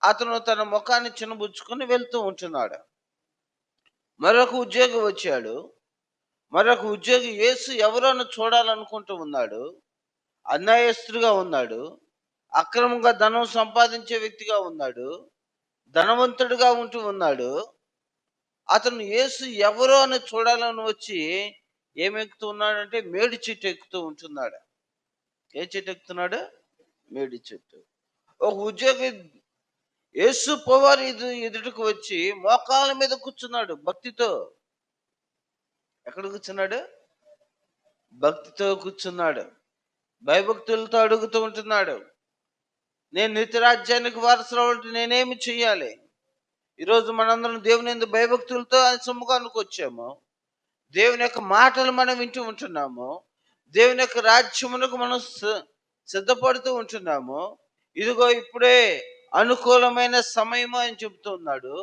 అతను తన ముఖాన్ని చిన్నబుచ్చుకొని వెళ్తూ ఉంటున్నాడు. మరొక ఉద్యోగి వచ్చాడు. మరొక ఉద్యోగి యేసు ఎవరోనో చూడాలనుకుంటూ ఉన్నాడు. అన్యాయస్తుడిగా ఉన్నాడు. అక్రమంగా ధనం సంపాదించే వ్యక్తిగా ఉన్నాడు. ధనవంతుడిగా ఉంటూ ఉన్నాడు. అతను యేసు ఎవరో అని చూడాలని వచ్చి ఏమెక్కుతూ ఉన్నాడంటే మేడి చెట్టు ఎక్కుతూ ఉంటున్నాడు. ఏ చెట్టు ఎక్కుతున్నాడు? మేడి చెట్టు. ఒక ఉద్యోగి యేసు ప్రభువారి ఎదుటకు వచ్చి మోకాళ్ళ మీద కూర్చున్నాడు భక్తితో. ఎక్కడ కూర్చున్నాడు? భక్తితో కూర్చున్నాడు. భయభక్తులతో అడుగుతూ ఉంటున్నాడు. నేను నిత్యరాజ్యానికి వారసురాలంటే నేనేమి చెయ్యాలి? ఈరోజు మనందరం దేవుని యందు భయభక్తులతో ఆయన సమ్ముఖానికి వచ్చాము. దేవుని యొక్క మాటలు మనం వింటూ ఉంటున్నాము. దేవుని యొక్క రాజ్యమునకు మనం సిద్ధపడుతూ ఉంటున్నాము. ఇదిగో ఇప్పుడే అనుకూలమైన సమయము అని చెబుతూ ఉన్నాడు.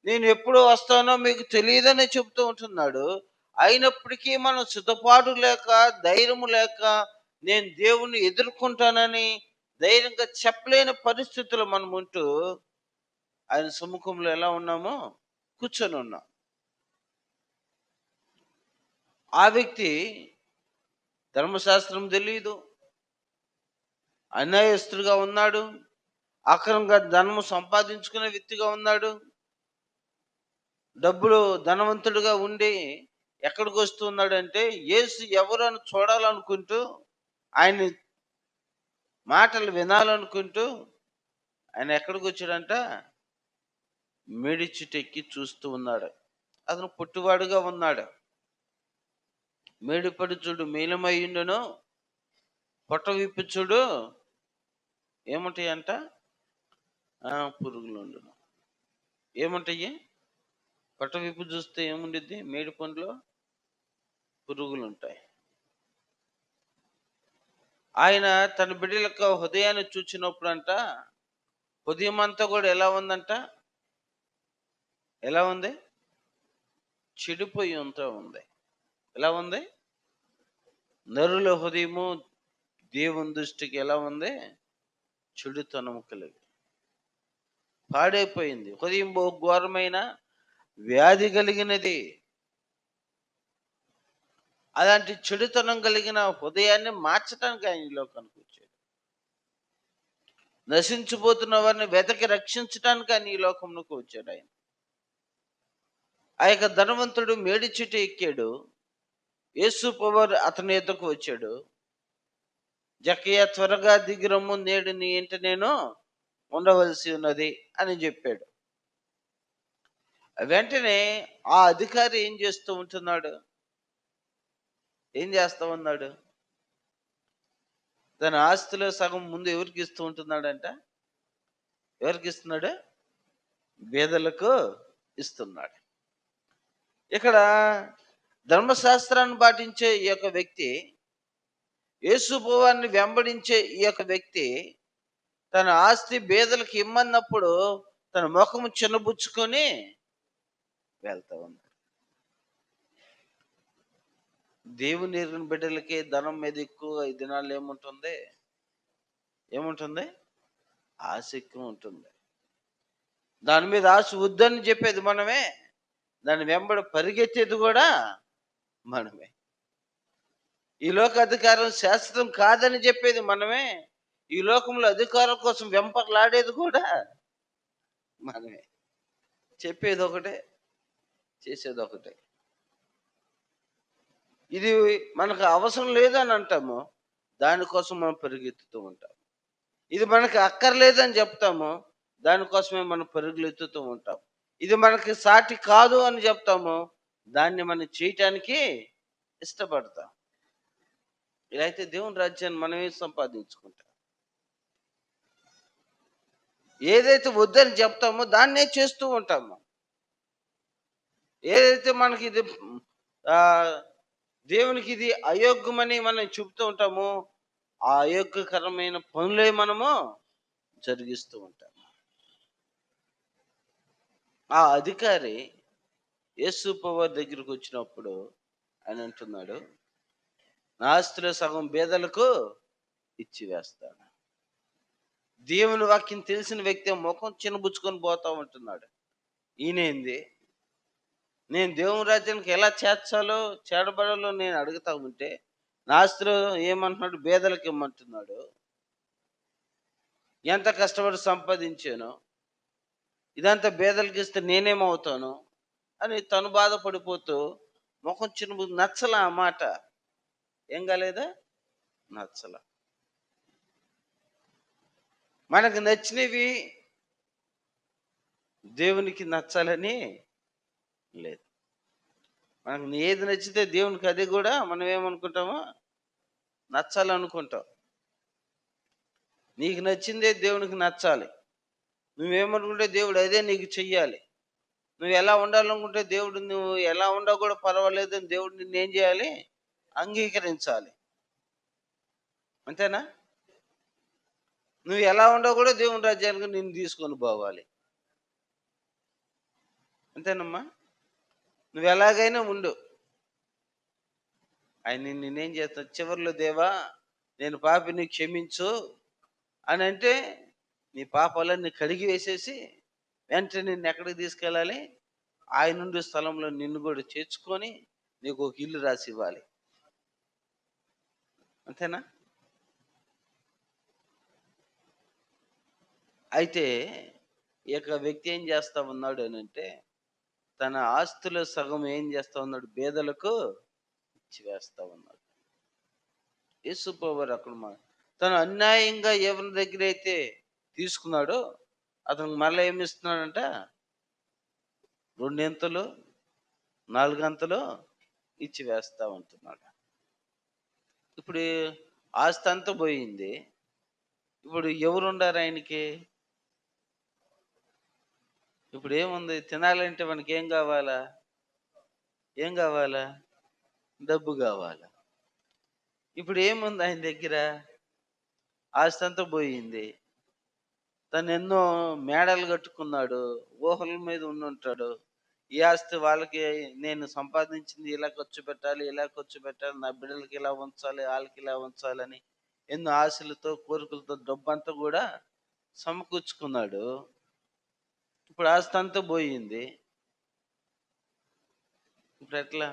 నేను ఎప్పుడు వస్తానో మీకు తెలియదని చెబుతూ ఉంటున్నాడు. అయినప్పటికీ మనం సిద్ధపాటు లేక, ధైర్యము లేక, నేను దేవుణ్ణి ఎదుర్కొంటానని ధైర్యంగా చెప్పలేని పరిస్థితులు మనం ఉంటూ ఆయన సమ్ముఖంలో ఎలా ఉన్నామో కూర్చొని ఉన్నాం. ఆ వ్యక్తి ధర్మశాస్త్రం తెలియదు, అన్యాయస్తుడిగా ఉన్నాడు, అక్రమంగా ధనము సంపాదించుకునే వ్యక్తిగా ఉన్నాడు. డబ్బులు ధనవంతుడిగా ఉండి ఎక్కడికి వస్తున్నాడంటే యేసు ఎవరు అని చూడాలనుకుంటూ, ఆయన మాటలు వినాలనుకుంటూ ఆయన ఎక్కడికి వచ్చాడంట? మేడి చెట్టు ఎక్కి చూస్తూ ఉన్నాడు. అతను పొట్టివాడుగా ఉన్నాడు. మేడిపడి చూడు మేలమయ్యుండును, పొట్ట విప్పి చూడు ఏముంటాయంట? పురుగులు ఉండును. ఏముంటాయి? పొట్ట విప్పి చూస్తే ఏముండిద్ది? మేడి పండులో పురుగులు ఉంటాయి. ఆయన తన బిడ్డలకు హృదయాన్ని చూచినప్పుడు అంట, హృదయం అంతా కూడా ఎలా ఉందంట? ఎలా ఉంది? చెడిపోయి అంతా ఉంది. ఎలా ఉంది? నరుల హృదయము దేవుని దృష్టికి ఎలా ఉంది? చెడుతనము కలిగి పాడైపోయింది. హృదయం బహు ఘోరమైన వ్యాధి కలిగినది. అలాంటి చెడుతనం కలిగిన హృదయాన్ని మార్చడానికి ఆయన ఈ లోకానికి వచ్చాడు. నశించిపోతున్న వారిని వెతకి రక్షించడానికి ఆయన ఈ లోకంలోకి వచ్చాడు. ఆయన ఆ యొక్క ధనవంతుడు మేడి చెట్టు ఎక్కాడు. యేసు ప్రభువు అతని ఎద్దకు వచ్చాడు. జక్కయ్య త్వరగా దిగిరమ్ము, నేడు నీ ఇంట నేను ఉండవలసి ఉన్నది అని చెప్పాడు. వెంటనే ఆ అధికారి ఏం చేస్తూ ఉంటున్నాడు? ఏం చేస్తా ఉన్నాడు? తన ఆస్తిలో సగం ముందు ఎవరికి ఇస్తూ ఉంటున్నాడంట? ఎవరికి ఇస్తున్నాడు? బేదలకు ఇస్తున్నాడు. ఇక్కడ ధర్మశాస్త్రాన్ని పాటించే ఈ యొక్క వ్యక్తి, యేసు ప్రభువుని వెంబడించే ఈ యొక్క వ్యక్తి తన ఆస్తి బేదలకు ఇమ్మన్నప్పుడు తన ముఖము చిన్నబుచ్చుకొని వెళ్తా ఉన్నాడు. దేవుని ఎరిగిన బిడ్డలకి ధనం మీద ఎక్కువ ఈ దినాల్లో ఏముంటుంది? ఆసక్తి ఉంటుంది. దాని మీద ఆశ వద్దని చెప్పేది మనమే. దాని వెంబడి పరిగెత్తేది కూడా మనమే. ఈ లోక అధికారం శాశ్వతం కాదని చెప్పేది మనమే. ఈ లోకంలో అధికారం కోసం వెంపర్లాడేది కూడా మనమే. చెప్పేది ఒకటే, చేసేది ఒకటే. ఇది మనకు అవసరం లేదని అంటాము. దానికోసం మనం పరిగెత్తుతూ ఉంటాం. ఇది మనకి అక్కర్లేదని చెప్తాము. దానికోసమే మనం పరుగులెత్తుతూ ఉంటాం. ఇది మనకి సాటి కాదు అని చెప్తాము. దాన్ని మనం చేయటానికి ఇష్టపడతాం. ఇలా అయితే దేవుని రాజ్యాన్ని మనమే సంపాదించుకుంటాం. ఏదైతే వద్దని చెప్తామో దాన్నే చేస్తూ ఉంటాము. ఏదైతే మనకి ఇది దేవునికి ఇది అయోగ్యమని మనం చెప్తూ ఉంటామో, ఆ అయోగ్యకరమైన పనులే మనము జరిగిస్తూ ఉంటాం. ఆ అధికారి యేసు ప్రభువారి దగ్గరికి వచ్చినప్పుడు ఆయన అంటున్నాడు, నా ఆస్తిలో సగం పేదలకు ఇచ్చి వేస్తాను. దేవుని వాక్యం తెలిసిన వ్యక్తి ముఖం చిన్నబుచ్చుకొని పోతా ఉంటున్నాడు. ఈయనేంది, నేను దేవుని రాజ్యానికి ఎలా చేర్చబడాలో నేను అడుగుతా ఉంటే, నా ఆస్తిలో ఏమంటున్నాడు, పేదలకు ఇమ్మంటున్నాడు. ఎంత కష్టపడి సంపాదించానో ఇదంతా పేదలకు ఇస్తే నేనేమవుతాను అని తను బాధపడిపోతూ ముఖం చిన్న నచ్చల ఆ మాట. ఏం కాలేదా? నచ్చల. మనకు నచ్చినవి దేవునికి నచ్చాలని లేదు. మనకు ఏది నచ్చితే దేవునికి అది కూడా మనం ఏమనుకుంటామో నచ్చాలనుకుంటాం. నీకు నచ్చిందే దేవునికి నచ్చాలి. నువ్వేమనుకుంటే దేవుడు అదే నీకు చెయ్యాలి. నువ్వు ఎలా ఉండాలనుకుంటే దేవుడు నువ్వు ఎలా ఉండవు కూడా పర్వాలేదని దేవుడు నిన్నేం చేయాలి, అంగీకరించాలి. అంతేనా? నువ్వు ఎలా ఉండవు కూడా దేవుని రాజ్యానికి నిన్ను తీసుకొని పోవాలి. అంతేనమ్మా? నువ్వు ఎలాగైనా ఉండు, ఆయన నేనేం చేస్తాను, చివరిలో దేవా నేను పాపిని క్షమించు అని అంటే నీ పాపాలన్నీ కడిగి వేసేసి వెంటనే నిన్ను ఎక్కడికి తీసుకెళ్ళాలి, ఆయన నుండి స్థలంలో నిన్ను కూడా చేర్చుకొని నీకు ఒక ఇల్లు రాసి ఇవ్వాలి. అంతేనా? అయితే ఈ యొక్క వ్యక్తి ఏం చేస్తా ఉన్నాడు అని అంటే, తన ఆస్తుల సగం ఏం చేస్తా ఉన్నాడు, పేదలకు ఇచ్చి వేస్తా ఉన్నాడు. యేసు ప్రభువారు అక్కడ తను అన్యాయంగా ఎవరి దగ్గర అయితే తీసుకున్నాడో అతనికి మళ్ళీ ఏమి ఇస్తున్నాడంట, రెండింతలు నాలుగంతలు ఇచ్చి వేస్తా ఉంటున్నాడు. ఇప్పుడు ఆస్తి అంతా పోయింది. ఇప్పుడు ఎవరుండారు ఆయనకి? ఇప్పుడు ఏముంది, తినాలంటే మనకి ఏం కావాలా? ఏం కావాలా? డబ్బు కావాలా. ఇప్పుడు ఏముంది ఆయన దగ్గర? ఆస్తి అంతా పోయింది. తను ఎన్నో మేడలు కట్టుకున్నాడు, ఊహల మీద ఉండుంటాడు. ఈ ఆస్తి వాళ్ళకి నేను సంపాదించింది ఇలా ఖర్చు పెట్టాలి, ఇలా ఖర్చు పెట్టాలి, నా బిడ్డలకి ఇలా ఉంచాలి, వాళ్ళకి ఇలా ఉంచాలని ఎన్నో ఆశలతో కోరికలతో డబ్బంతా కూడా సమకూర్చుకున్నాడు. ఇప్పుడు ఆస్తి అంతా పోయింది. ఇప్పుడు ఎట్లా?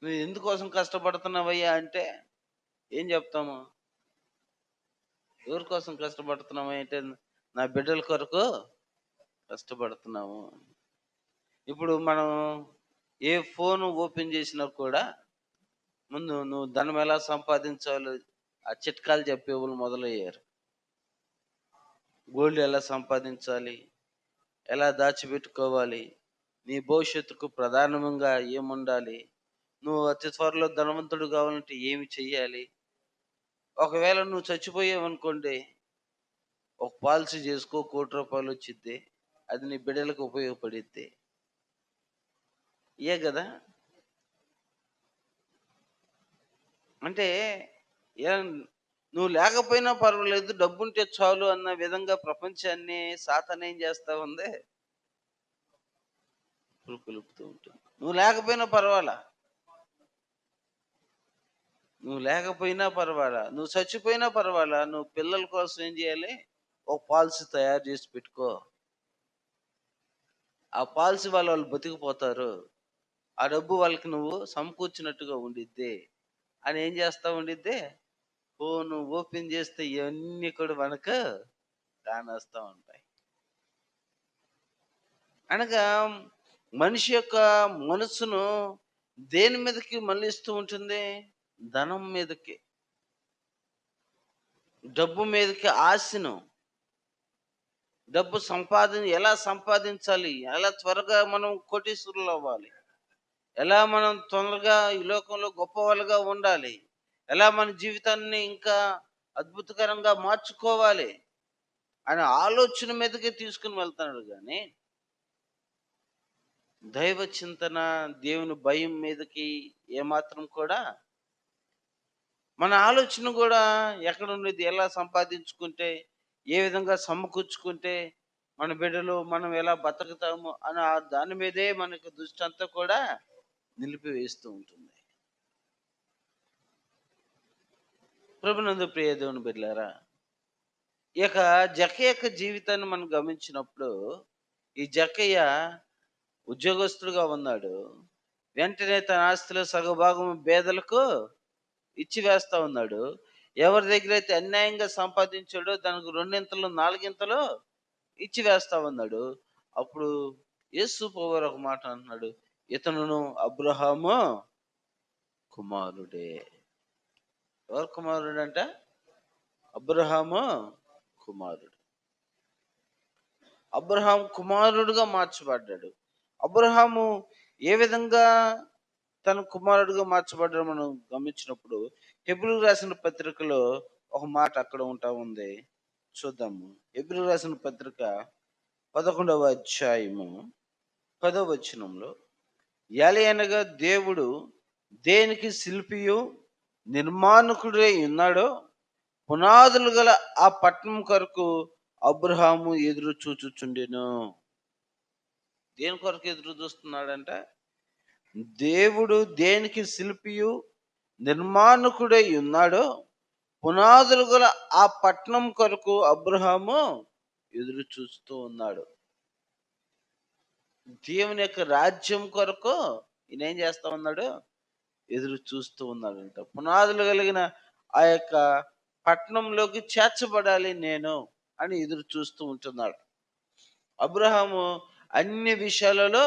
నువ్వు ఎందుకోసం కష్టపడుతున్నావయ్యా అంటే ఏం చెప్తాము? ఎవరి కోసం కష్టపడుతున్నావు అంటే, నా బిడ్డల కొరకు కష్టపడుతున్నాము. ఇప్పుడు మనం ఏ ఫోన్ ఓపెన్ చేసినా కూడా ముందు నువ్వు ధనం ఎలా సంపాదించాలో ఆ చిట్కాలు చెప్పేవాళ్ళు మొదలయ్యారు. గోల్డ్ ఎలా సంపాదించాలి, ఎలా దాచిపెట్టుకోవాలి, నీ భవిష్యత్తుకు ప్రధానంగా ఏముండాలి, నువ్వు అతి త్వరలో ధనవంతుడు కావాలంటే ఏమి చెయ్యాలి, ఒకవేళ నువ్వు చచ్చిపోయావనుకోండి ఒక పాలసీ చేసుకో, ₹1,00,00,000 వచ్చిద్ది, అది నీ బిడ్డలకు ఉపయోగపడిద్ది. ఇయే కదా. అంటే నువ్వు లేకపోయినా పర్వాలేదు, డబ్బుంటే చాలు అన్న విధంగా ప్రపంచాన్ని సాతాను ఏం చేస్తా ఉంది, పులుపులుపుతూ ఉంటుంది. నువ్వు లేకపోయినా పర్వాలా, నువ్వు లేకపోయినా పర్వాలా, నువ్వు చచ్చిపోయినా పర్వాలా, నువ్వు పిల్లల కోసం ఏం చేయాలి, ఒక పాలసీ తయారు చేసి పెట్టుకో. ఆ పాలసీ వల్ల వాళ్ళు బతికిపోతారు. ఆ డబ్బు వాళ్ళకి నువ్వు సమకూర్చినట్టుగా ఉండిద్ది అని ఏం చేస్తా ఉండిద్ది, ఫోను ఓపెన్ చేస్తే ఇవన్నీ కూడా మనకు కానొస్తా ఉంటాయి. అనగా మనిషి యొక్క మనసును దేని మీదకి మళ్ళిస్తూ ఉంటుంది? ధనం మీదకి, డబ్బు మీదకి ఆశను. డబ్బు ఎలా సంపాదించాలి? ఎలా త్వరగా మనం కోటీశ్వరులవ్వాలి? ఎలా మనం తొందరగా ఈ లోకంలో గొప్పవాళ్ళుగా ఉండాలి? ఎలా మన జీవితాన్ని ఇంకా అద్భుతకరంగా మార్చుకోవాలి? అనే ఆలోచన మీదకే తీసుకొని వెళ్తున్నాడు గానీ, దైవ చింతన, దేవుని భయం మీదకి ఏమాత్రం కూడా మన ఆలోచన గూడా ఎక్కడుండిద్ది? ఎలా సంపాదించుకుంటే, ఏ విధంగా సమకూర్చుకుంటే, మన బిడ్డలు, మనం ఎలా బతుకుతాము అని దాని మీదే మనకు దృష్టంతా కూడా నిలిపివేస్తూ ఉంటుంది. ప్రభునందు ప్రియ దేవుని బిడ్డలారా, ఈ యొక్క జక్కయ్య యొక్క జీవితాన్ని మనం గమనించినప్పుడు, ఈ జక్కయ్య ఉద్యోగస్తుడుగా ఉన్నాడు. వెంటనే తన ఆస్తిలో సగభాగం పేదలకు ఇచ్చి వేస్తా ఉన్నాడు. ఎవరి దగ్గరైతే అన్యాయంగా సంపాదించాడో దానికి రెండింతలు, నాలుగింతలు ఇచ్చి వేస్తా ఉన్నాడు. అప్పుడు యేసు ప్రభువారు ఒక మాట అంటున్నాడు. ఇతనును అబ్రహాము కుమారుడే. ఎవరు కుమారుడంట? అబ్రహాము కుమారుడు. అబ్రహాం కుమారుడుగా మార్చబడ్డాడు. అబ్రహాము ఏ విధంగా తన కుమారుడుగా మార్చబడ్డాడో మనం గమనించినప్పుడు, హెబ్రీయులకు రాసిన పత్రికలో ఒక మాట అక్కడ ఉంటా ఉంది. చూద్దాము. హెబ్రీయులకు రాసిన పత్రిక 11వ అధ్యాయము 10వ వచనంలో, ఏలయనగా దేవుడు దేనికి శిల్పియు నిర్మాణకుడై ఉన్నాడో పునాదులు గల ఆ పట్టణం కొరకు అబ్రహాము ఎదురు చూచుచుండెను. దేని కొరకు ఎదురు చూస్తున్నాడంట? దేవుడు దేనికి శిల్పియు నిర్మాణకుడై ఉన్నాడో పునాదులు గల ఆ పట్టణం కొరకు అబ్రహాము ఎదురు చూస్తూ ఉన్నాడు. దేవుని యొక్క రాజ్యం కొరకు ఈయన ఏం చేస్తా ఉన్నాడు? ఎదురు చూస్తూ ఉన్నాడంట. పునాదులు కలిగిన ఆ యొక్క పట్టణంలోకి చేర్చబడాలి నేను అని ఎదురు చూస్తూ ఉంటున్నాడు. అబ్రహాము అన్ని విషయాలలో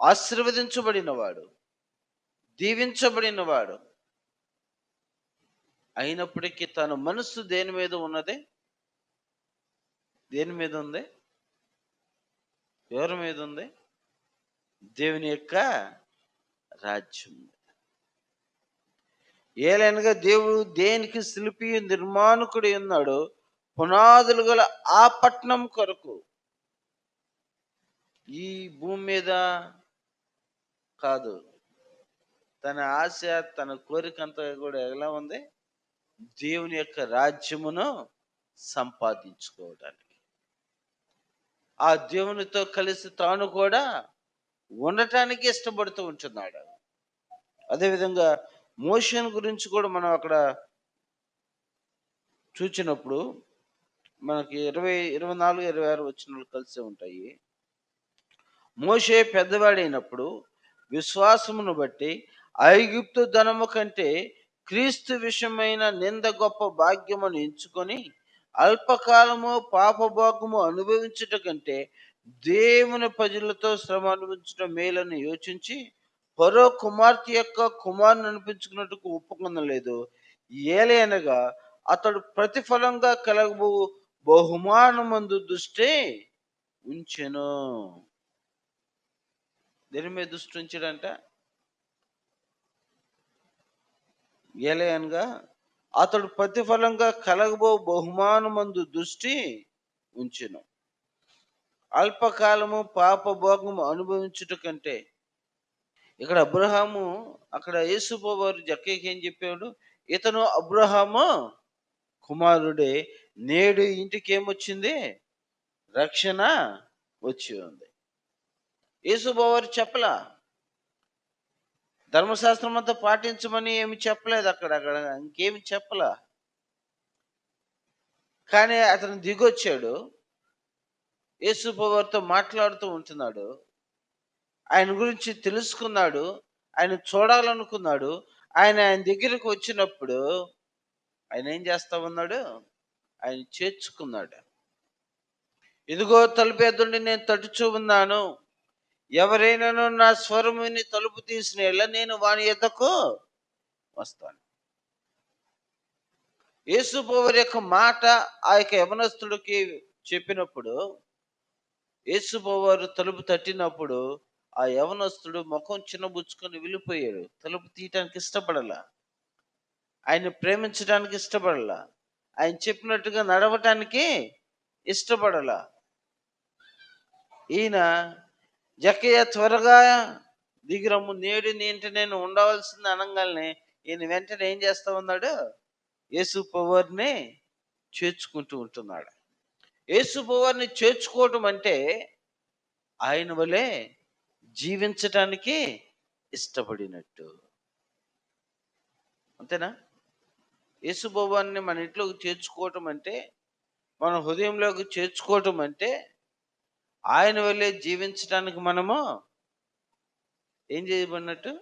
ఆశీర్వదించబడినవాడు, దీవించబడినవాడు. అయినప్పటికీ తన మనస్సు దేని మీద ఉన్నది? దేని మీద ఉంది? ఎవరి మీద ఉంది? దేవుని యొక్క రాజ్యం. ఏలైనగా దేవుడు దేనికి శిల్పి నిర్మాణకుడు ఉన్నాడు? పునాదులు గల ఆ పట్టణం కొరకు. ఈ భూమి మీద కాదు. తన ఆశ, తన కోరిక అంతా కూడా ఎలా ఉంది? దేవుని యొక్క రాజ్యమును సంపాదించుకోవడానికి, ఆ దేవునితో కలిసి తాను కూడా ఉండటానికి ఇష్టపడుతూ ఉంటున్నాడు. అదేవిధంగా మోషేను గురించి కూడా మనం అక్కడ చూచినప్పుడు మనకి 24, 26 వచనాలు కలిసే ఉంటాయి. మోషే పెద్దవాడైనప్పుడు విశ్వాసమును బట్టి ఐగుప్తు ధనము కంటే క్రీస్తు విషయమైన నింద గొప్ప భాగ్యమును ఎంచుకొని అల్పకాలము పాపభోగము అనుభవించుట కంటే దేవుని ప్రజలతో శ్రమ అనుభవించడం మేలని యోచించి ఫరో కుమార్తె యొక్క కుమారుని అనిపించుకున్నట్టుకు ఒప్పుకొనలేదు. ఏలయనగా అతడు ప్రతిఫలంగా కలగబో బహుమానమందు దృష్టి ఉంచెను. దేని మీద దృష్టి ఉంచాడంట? ఏలయనగా అతడు ప్రతిఫలంగా కలగబో బహుమానమందు దృష్టి ఉంచెను. అల్పకాలము పాపభోగము అనుభవించుట కంటే. ఇక్కడ అబ్రహాము, అక్కడ యేసుప్రభువారు జక్కయ్యకి ఏం చెప్పాడు? ఇతను అబ్రహాము కుమారుడే, నేడు ఇంటికి ఏమొచ్చింది? రక్షణ వచ్చి ఉంది. యేసుప్రభువారు చెప్పలా, ధర్మశాస్త్రం అంతా పాటించమని ఏమి చెప్పలేదు. అక్కడ ఇంకేమి చెప్పలా. కానీ అతను దిగొచ్చాడు. యేసు ప్రభువారితో మాట్లాడుతూ ఉంటున్నాడు. ఆయన గురించి తెలుసుకున్నాడు. ఆయన చూడాలనుకున్నాడు. ఆయన దగ్గరికి వచ్చినప్పుడు ఆయన ఏం చేస్తా ఉన్నాడు? ఆయన చేర్చుకున్నాడు. ఇదిగో తలుపు ఎదుట నేను తట్టుచూ ఉన్నాను. ఎవరైనాను నా స్వరము విని తలుపు తీసిన యెడల నేను వాని యొద్దకు వస్తాను. యేసు ప్రభువారి యొక్క మాట ఆ యొక్క యవనస్తుడికి చెప్పినప్పుడు, యేసు ప్రభువారు తలుపు తట్టినప్పుడు ఆ యవనస్తుడు ముఖం చిన్నబుచ్చుకొని వెళ్ళిపోయాడు. తలుపు తీయటానికి ఇష్టపడలా. ఆయన్ని ప్రేమించడానికి ఇష్టపడలా. ఆయన చెప్పినట్టుగా నడవటానికి ఇష్టపడలా. ఈయన జక్కయ్య త్వరగా దిగిరమ్ము, నేడు నీ ఇంట నేను ఉండవలసింది అనంగాల్నే ఈయన వెంటనే ఏం చేస్తా ఉన్నాడు? యేసు ప్రభువారిని చేర్చుకుంటూ ఉంటున్నాడు. యేసు ప్రభువారిని చేర్చుకోవటం అంటే ఆయన వలె జీవించటానికి ఇష్టపడినట్టు. అంతేనా? యేసు ప్రభువారిని మన ఇంట్లోకి చేర్చుకోవటం అంటే, మన హృదయంలోకి చేర్చుకోవటం అంటే, ఆయన వలె జీవించటానికి మనము ఏం చేయబడినట్టు?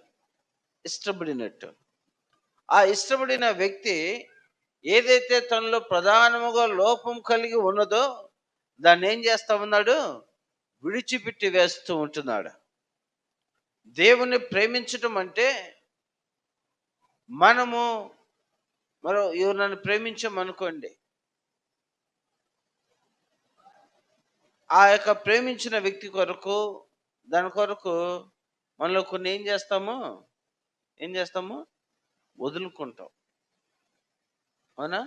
ఇష్టపడినట్టు. ఆ ఇష్టపడిన వ్యక్తి ఏదైతే తనలో ప్రధానముగా లోపం కలిగి ఉన్నదో దాన్ని ఏం చేస్తా ఉన్నాడు? విడిచిపెట్టి వేస్తూ ఉంటున్నాడు. దేవుని ప్రేమించటం అంటే మనము ఎవరినైనా ప్రేమించామనుకోండి, ఆ యొక్క ప్రేమించిన వ్యక్తి కొరకు, దాని కొరకు మనలో కొన్ని ఏం చేస్తాము? వదులుకుంటాం. అవునా?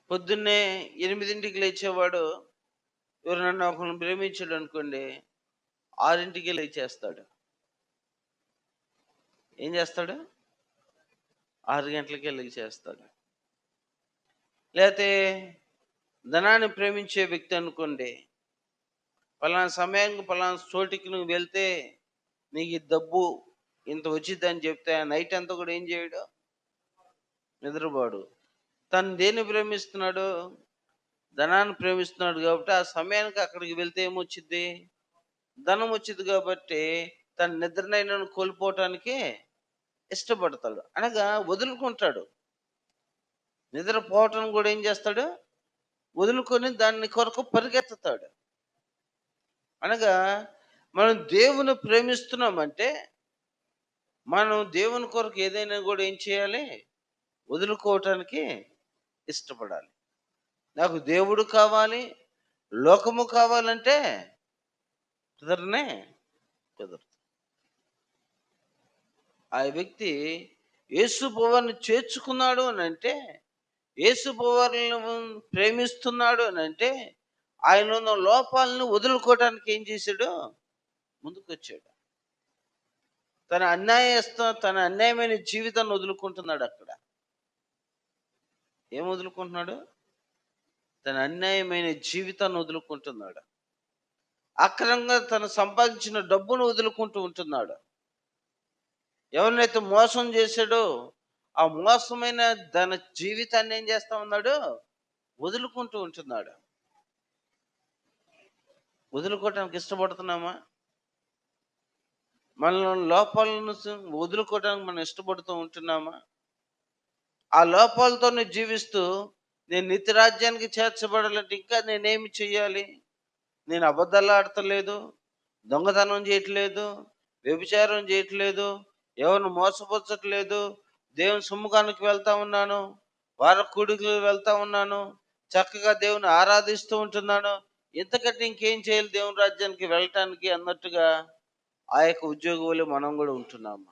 పొద్దున్నే 8కి లేచేవాడు ఎవరినన్నా ఒకరిని ప్రేమించాడు అనుకోండి, 6కి లేచేస్తాడు. ఏం చేస్తాడు? 6 గంటలకే లేచేస్తాడు. లేకపోతే ధనాన్ని ప్రేమించే వ్యక్తి అనుకోండి, పలానా సమయానికి పలానా చోటికి నువ్వు వెళ్తే నీకు ఈ డబ్బు ఇంత వచ్చిద్దని చెప్తే నైట్ అంతా కూడా ఏం చేయడు? నిద్రపోడు. తను దేన్ని ప్రేమిస్తున్నాడు? ధనాన్ని ప్రేమిస్తున్నాడు కాబట్టి ఆ సమయానికి అక్కడికి వెళ్తే ఏమొచ్చిద్ది? ధనం వచ్చింది కాబట్టి తన నిద్రనైనా కోల్పోవటానికి ఇష్టపడతాడు. అనగా వదులుకుంటాడు. నిద్రపోవటం కూడా ఏం చేస్తాడు? వదులుకొని దాన్ని కొరకు పరిగెత్తుతాడు. అనగా మనం దేవుని ప్రేమిస్తున్నామంటే మనం దేవుని కొరకు ఏదైనా కూడా ఏం చేయాలి? వదులుకోవటానికి ఇష్టపడాలి. నాకు దేవుడు కావాలి, లోకము కావాలంటే కుదరనే కుదరదు. ఆ వ్యక్తి యేసు ప్రభువుని చేర్చుకున్నాడు అని అంటే, యేసు ప్రభువుని ప్రేమిస్తున్నాడు అని అంటే, ఆయనలో ఉన్న లోపాలను వదులుకోవటానికి ఏం చేశాడు? ముందుకొచ్చాడు. తన అన్యాయమైన జీవితాన్ని వదులుకుంటున్నాడు అక్కడ. ఏం వదులుకుంటున్నాడు? తన అన్యాయమైన జీవితాన్ని వదులుకుంటున్నాడు. అక్రమంగా తను సంపాదించిన డబ్బును వదులుకుంటూ ఉంటున్నాడు. ఎవరినైతే మోసం చేశాడో ఆ మోసమైన తన జీవితాన్ని ఏం చేస్తా ఉన్నాడు? వదులుకుంటూ ఉంటున్నాడు. వదులుకోవటానికి ఇష్టపడుతున్నామా? మనలో లోపాలను వదులుకోవడానికి మనం ఇష్టపడుతూ ఉంటున్నామా? ఆ లోపాలతోనే జీవిస్తూ నేను నిత్య రాజ్యానికి చేర్చబడాలంటే ఇంకా నేనేమి చెయ్యాలి? నేను అబద్ధాలు ఆడతలేదు, దొంగతనం చేయట్లేదు, వ్యభిచారం చేయట్లేదు, ఎవరిని మోసపుచ్చట్లేదు, దేవుని సమ్ముఖానికి వెళ్తా ఉన్నాను, వార కూడికలకు వెళ్తా ఉన్నాను, చక్కగా దేవుని ఆరాధిస్తూ ఉంటున్నాను. ఇంతకంటే ఇంకేం చేయాలి దేవుని రాజ్యానికి వెళ్ళటానికి అన్నట్టుగా ఆ యొక్క ఉద్యోగులు మనం కూడా ఉంటున్నాము.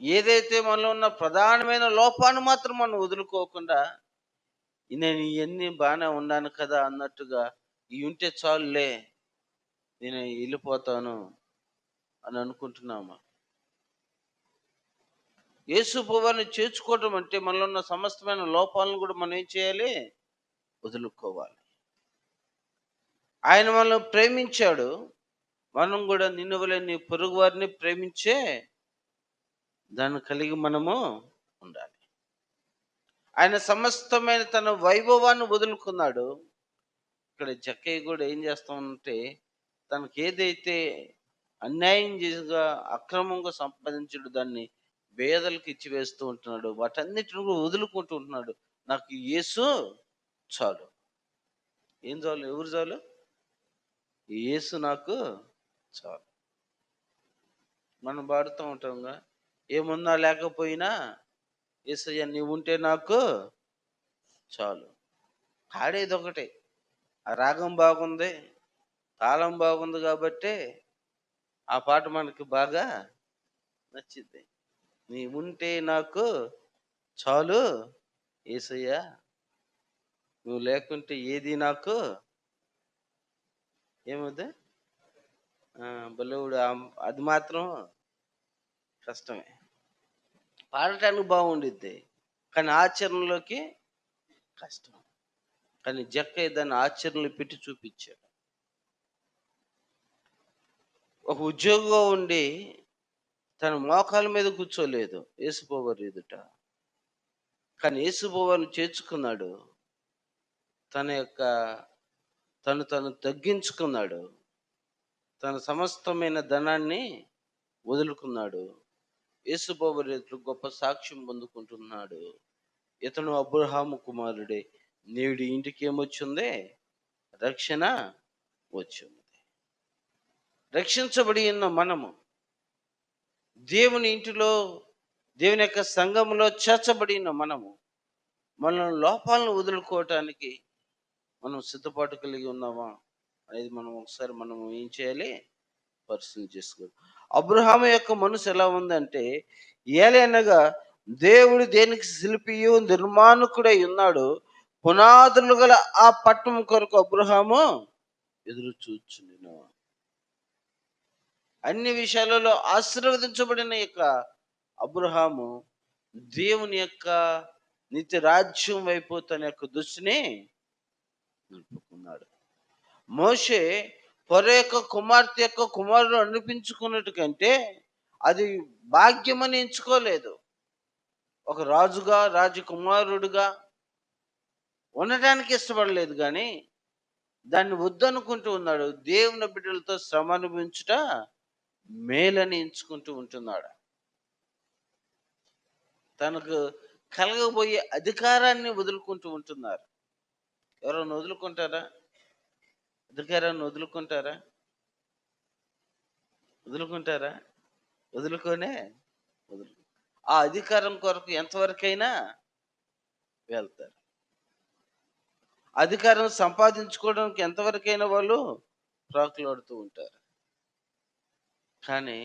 ఏదైతే మనలో ఉన్న ప్రధానమైన లోపాన్ని మాత్రం మనం వదులుకోకుండా నేను ఇవన్నీ బాగానే ఉన్నాను కదా అన్నట్టుగా ఇవి ఉంటే చాలులే నేను వెళ్ళిపోతాను అని అనుకుంటున్నాము. యేసు ప్రభువుని చేర్చుకోవటం అంటే మనలో ఉన్న సమస్తమైన లోపాలను కూడా మనం ఏం చేయాలి? వదులుకోవాలి. ఆయన మనల్ని ప్రేమించాడు. మనం కూడా నిన్ను వలె నీ పొరుగు వారిని ప్రేమించే దాన్ని కలిగి మనము ఉండాలి. ఆయన సమస్తమైన తన వైభవాన్ని వదులుకున్నాడు. ఇక్కడ జక్కయ్య కూడా ఏం చేస్తామంటే, తనకేదైతే అన్యాయం చేసిగా అక్రమంగా సంపాదించుడు దాన్ని పేదలకు ఇచ్చివేస్తూ ఉంటున్నాడు. వాటన్నిటిని కూడా వదులుకుంటూ ఉంటున్నాడు. నాకు యేసు చాలు. ఏం చాలు? ఎవరు చాలు? యేసు నాకు చాలు. మనం పాడుతూ ఉంటాంగా, ఏమున్నా లేకపోయినా యేసయ్య నీవుంటే నాకు చాలు. పాడేది ఒకటే. ఆ రాగం బాగుంది, తాళం బాగుంది కాబట్టే ఆ పాట మనకి బాగా నచ్చింది. నీవుంటే నాకు చాలు యేసయ్యా, నువ్వు లేకుంటే ఏది నాకు ఏమవుద్ది? బలేవుడు అది మాత్రం కష్టమే. పాడటానికి బాగుండిద్ది, కానీ ఆచరణలోకి కష్టం. కానీ జక్కయ్య దాన్ని ఆచరణలో పెట్టి చూపించాడు. ఒక ఉద్యోగిగా ఉండి తన మోకాల మీద కూర్చోలేదు యేసుప్రభువారి ఎదుట. కానీ యేసుప్రభువారిని చేర్చుకున్నాడు. తన యొక్క తను తగ్గించుకున్నాడు. తన సమస్తమైన ధనాన్ని వదులుకున్నాడు. యేసుప్రభువారి ఎదుట గొప్ప సాక్ష్యం పొందుకుంటున్నాడు. ఇతను అబ్రహాము కుమారుడే. నేడు ఇంటికి ఏమొచ్చింది? రక్షణ వచ్చింది. రక్షించబడి ఉన్న మనము దేవుని ఇంటిలో, దేవుని యొక్క సంఘములో చేర్చబడిన మనము మన లోపాలను వదులుకోవటానికి మనం సిద్ధపాటు కలిగి ఉన్నామా అనేది మనం ఏం చేయాలి? పరిశీలన చేసుకోవాలి. అబ్రహాము యొక్క మనసు ఎలా ఉందంటే, ఏలైనగా దేవుడు దేనికి శిల్పియు నిర్మాణకుడై ఉన్నాడు, పునాదులు గల ఆ పట్టణం కొరకు అబ్రహాము ఎదురు చూచును. అన్ని విషయాలలో ఆశీర్వదించబడిన యొక్క అబ్రహాము దేవుని యొక్క నిత్య రాజ్యం వైపు తన యొక్క దృష్టిని నిలుపుకున్నాడు. మోషే ఫరో యొక్క కుమార్తె యొక్క కుమారుడు అనిపించుకున్నట్టు కంటే అది భాగ్యమని ఎంచుకోలేదు. ఒక రాజుగా, రాజకుమారుడుగా ఉండటానికి ఇష్టపడలేదు, కానీ దాన్ని వద్దనుకుంటూ ఉన్నాడు. దేవుని బిడ్డలతో శ్రమ అనుభవించుట మేలని ఎంచుకుంటూ ఉంటున్నాడు. తనకు కలగబోయే అధికారాన్ని వదులుకుంటూ ఉంటున్నారు. ఎవరైనా వదులుకుంటారా? అధికారాన్ని వదులుకుంటారా? వదులుకుంటారా? వదులుకొనే ఆ అధికారం కొరకు ఎంతవరకైనా వెళ్తారు. అధికారం సంపాదించుకోవడానికి ఎంతవరకైనా వాళ్ళు ప్రాకులాడుతూ ఉంటారు. కానీ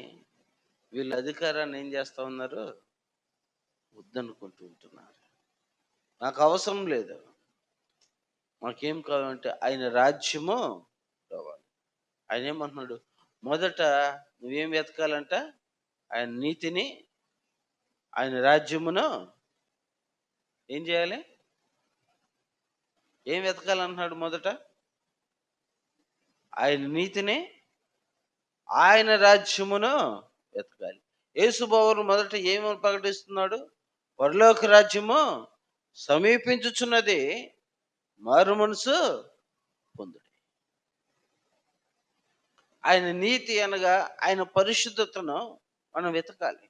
వీళ్ళ అధికారాన్ని ఏం చేస్తూ ఉన్నారు? వద్దనుకుంటూ ఉంటున్నారు. నాకు అవసరం లేదు, మాకేం కావాలంటే ఆయన రాజ్యము కావాలి. ఆయన ఏమంటున్నాడు? మొదట నువ్వేం వెతకాలంట? ఆయన నీతిని, ఆయన రాజ్యమును ఏం చేయాలి? ఏం వెతకాలంటున్నాడు? మొదట ఆయన నీతిని, ఆయన రాజ్యమును వెతకాలి. యేసుబాబు మొదట ఏమని ప్రకటిస్తున్నాడు? పరలోక రాజ్యము సమీపించుచున్నది, మారు మనసు పొందుడి. ఆయన నీతి అనగా ఆయన పరిశుద్ధతను మనం వెతకాలి.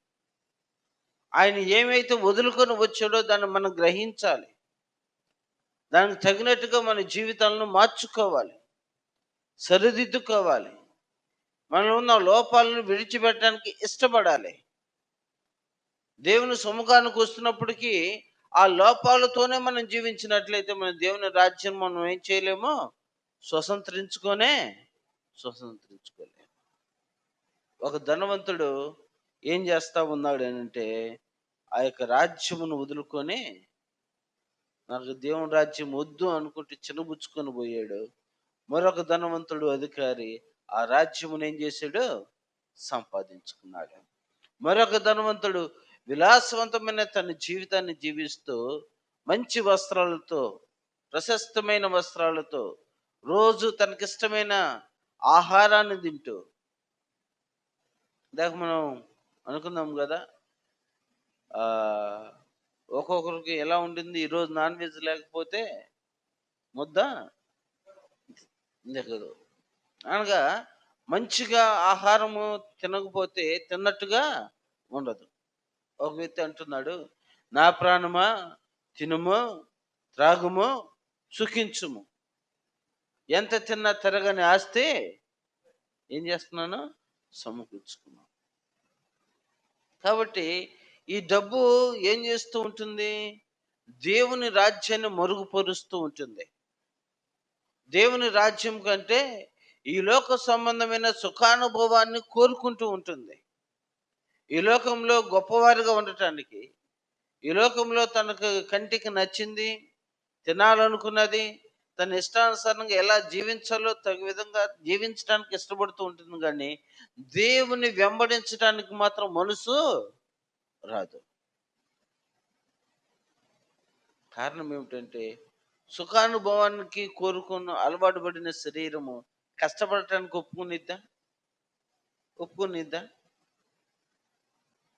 ఆయన ఏమైతే వదులుకొని వచ్చాడో దాన్ని మనం గ్రహించాలి. దానికి తగినట్టుగా మన జీవితాలను మార్చుకోవాలి, సరిదిద్దుకోవాలి. మనలో ఉన్న లోపాలను విడిచిపెట్టడానికి ఇష్టపడాలి. దేవుని సముఖానికి వస్తున్నప్పటికీ ఆ లోపాలతోనే మనం జీవించినట్లయితే మన దేవుని రాజ్యం మనం ఏం చేయలేమో? స్వతంత్రించుకోలేము. ఒక ధనవంతుడు ఏం చేస్తా ఉన్నాడు అంటే, ఆ యొక్క రాజ్యమును వదులుకొని నాకు దేవుని రాజ్యం వద్దు అనుకుంటే చిన్నబుచ్చుకొని పోయాడు. మరొక ధనవంతుడు అధికారి ఆ రాజ్యమును ఏం చేశాడు? సంపాదించుకున్నాడు. మరొక ధనవంతుడు విలాసవంతమైన తన జీవితాన్ని జీవిస్తూ మంచి వస్త్రాలతో, ప్రశస్తమైన వస్త్రాలతో, రోజు తనకిష్టమైన ఆహారాన్ని తింటూ, ఇందాక మనం అనుకున్నాం కదా, ఒక్కొక్కరికి ఎలా ఉంటుంది, ఈరోజు నాన్ వెజ్ లేకపోతే ముద్ద దిగదు. అనగా మంచిగా ఆహారము తినకపోతే తిన్నట్టుగా ఉండదు. ఒక వ్యక్తి అంటున్నాడు, నా ప్రాణమా తినుము, త్రాగుము, సుఖించుము. ఎంత తిన్నా తిరగని ఆస్తి ఏం చేస్తున్నాను, సమకూర్చుకున్నాను. కాబట్టి ఈ డబ్బు ఏం చేస్తూ ఉంటుంది, దేవుని రాజ్యాన్ని మరుగుపరుస్తూ ఉంటుంది. దేవుని రాజ్యం కంటే ఈ లోక సంబంధమైన సుఖానుభవాన్ని కోరుకుంటూ ఉంటుంది. ఈ లోకంలో గొప్పవారిగా ఉండటానికి, ఈ లోకంలో తనకు కంటికి నచ్చింది తినాలనుకున్నది, తన ఇష్టానుసారంగా ఎలా జీవించాలో తగు విధంగా జీవించడానికి ఇష్టపడుతూ ఉంటుంది. కానీ దేవుని వెంబడించడానికి మాత్రం మనసు రాదు. కారణం ఏమిటంటే, సుఖానుభవానికి కోరుకున్న అలవాటు పడిన శరీరము కష్టపడటానికి ఒప్పుకునిద్దా? ఒప్పుకునిద్దా?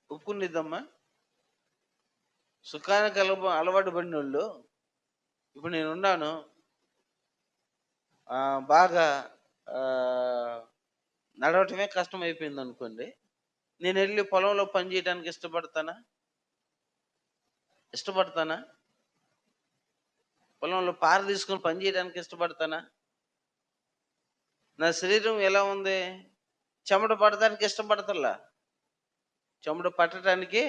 ఒప్పుకునిద్దమ్మా? సుఖానికి అలవాటు పడినోళ్ళు, ఇప్పుడు నేనున్నాను, బాగా నడవటమే కష్టం అయిపోయింది అనుకోండి, నేను వెళ్ళి పొలంలో పని చేయడానికి ఇష్టపడతానా? ఇష్టపడతానా? పొలంలో పార తీసుకొని పని చేయడానికి ఇష్టపడతానా? నా శరీరం ఎలా ఉంది, చెమట పడటానికి ఇష్టపడతల్లా, చెమట పట్టడానికి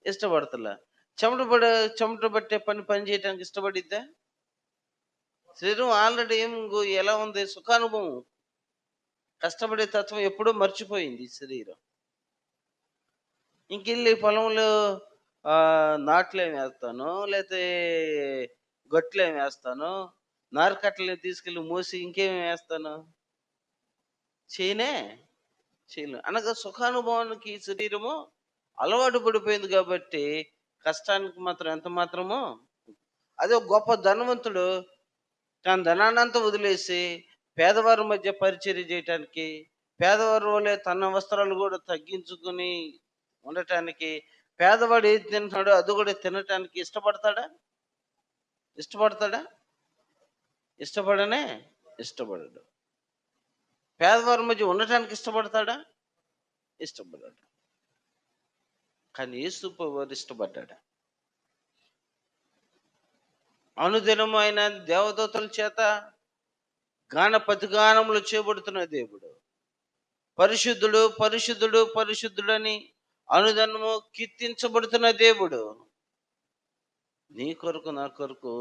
ఇష్టపడతల్లా. చెమట పడే చెమట పట్టే పని చేయడానికి ఇష్టపడిద్దా? శరీరం ఆల్రెడీ ఎలా ఉంది, సుఖానుభవం, కష్టపడే తత్వం ఎప్పుడో మర్చిపోయింది ఈ శరీరం. ఇంకెళ్ళి పొలంలో నాట్లేమి వేస్తాను, లేకపోతే గొట్లేమి వేస్తాను, నారుకట్టలని తీసుకెళ్ళి మోసి ఇంకేమి వేస్తాను, చేయనే చేయలేను. అనగా సుఖానుభవానికి ఈ శరీరము అలవాటు పడిపోయింది కాబట్టి కష్టానికి మాత్రం ఎంత మాత్రమో. అదే ఒక గొప్ప ధనవంతుడు తన ధనాన్నంతా వదిలేసి పేదవారి మధ్య పరిచర్య చేయటానికి, పేదవారి వలె తన వస్త్రాలు కూడా తగ్గించుకుని ఉండటానికి, పేదవాడు ఏది తింటున్నాడో అది కూడా తినటానికి ఇష్టపడతాడా? ఇష్టపడతాడా? ఇష్టపడనే ఇష్టపడడు. పేదవారి మధ్య ఉండటానికి ఇష్టపడతాడా? ఇష్టపడ్డాడు. కానీ యేసు ప్రభువారు ఇష్టపడ్డాడు. అనుదినము ఆయన దేవదూతల చేత ప్రతిగానములు చేయబడుతున్న దేవుడు. పరిశుద్ధుడు, పరిశుద్ధుడు, పరిశుద్ధుడని అనుదినము కీర్తించబడుతున్న దేవుడు. నీ కొరకు నా కొరకు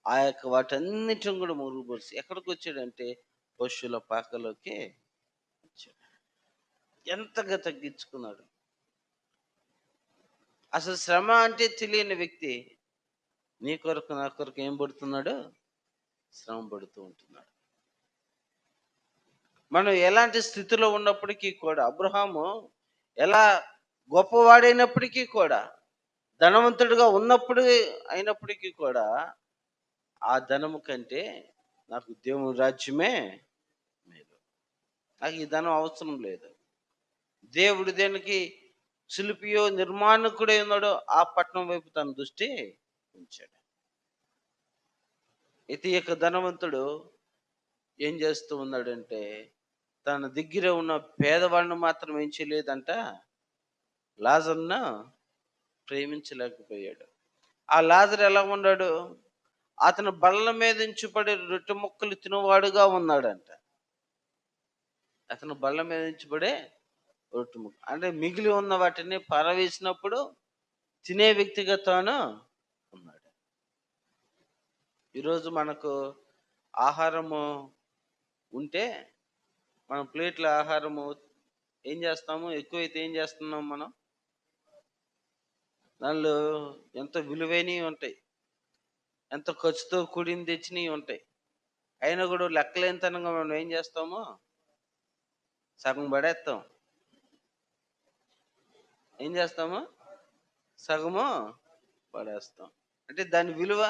ఆ యొక్క వాటన్నిటిని కూడా మురుగుపరిచి ఎక్కడికి వచ్చాడంటే పశువుల పాకలోకి వచ్చాడు. ఎంతగా తగ్గించుకున్నాడు. అసలు శ్రమ అంటే తెలియని వ్యక్తి నీ కొరకు నా కొరకు ఏం పడుతున్నాడు, శ్రమ పడుతూ ఉంటున్నాడు. మనం ఎలాంటి స్థితిలో ఉన్నప్పటికీ కూడా, అబ్రహాము ఎలా గొప్పవాడైనప్పటికీ కూడా, ధనవంతుడిగా ఉన్నప్పుడు అయినప్పటికీ కూడా, ఆ ధనము కంటే నాకు దేవుని రాజ్యమే మేలు, నాకు ఈ ధనం అవసరం లేదు. దేవుడు దేనికి శిల్పియో నిర్మాణకుడై ఉన్నాడో ఆ పట్టణం వైపు తన దృష్టి ఉంచాడు. అయితే ఈ యొక్క ధనవంతుడు ఏం చేస్తూ ఉన్నాడంటే, తన దగ్గర ఉన్న పేదవాడిని మాత్రం ఏం చేయలేదంట, లాజర్ను ప్రేమించలేకపోయాడు. ఆ లాజరు ఎలా ఉన్నాడు, అతను బల్ల మీద నుంచి పడే రొట్టె ముక్కలు తినేవాడుగా ఉన్నాడంట. అతను బల్ల మీద నుంచి పడే రొట్టె ముక్క అంటే మిగిలి ఉన్న వాటిని పారవేసినప్పుడు తినే వ్యక్తిగా తాను ఉన్నాడు. ఈరోజు మనకు ఆహారము ఉంటే, మన ప్లేట్ల ఆహారము ఏం చేస్తాము, ఎక్కువైతే ఏం చేస్తున్నాం మనం, దానిలో ఎంతో విలువైనవి ఉంటాయి, ఎంతో ఖర్చుతో కూడిన తెచ్చినవి ఉంటాయి. అయినా కూడా లెక్కలేనితనంగా మనం ఏం చేస్తామో సగం పడేస్తాం. ఏం చేస్తాము, సగము పడేస్తాం. అంటే దాని విలువ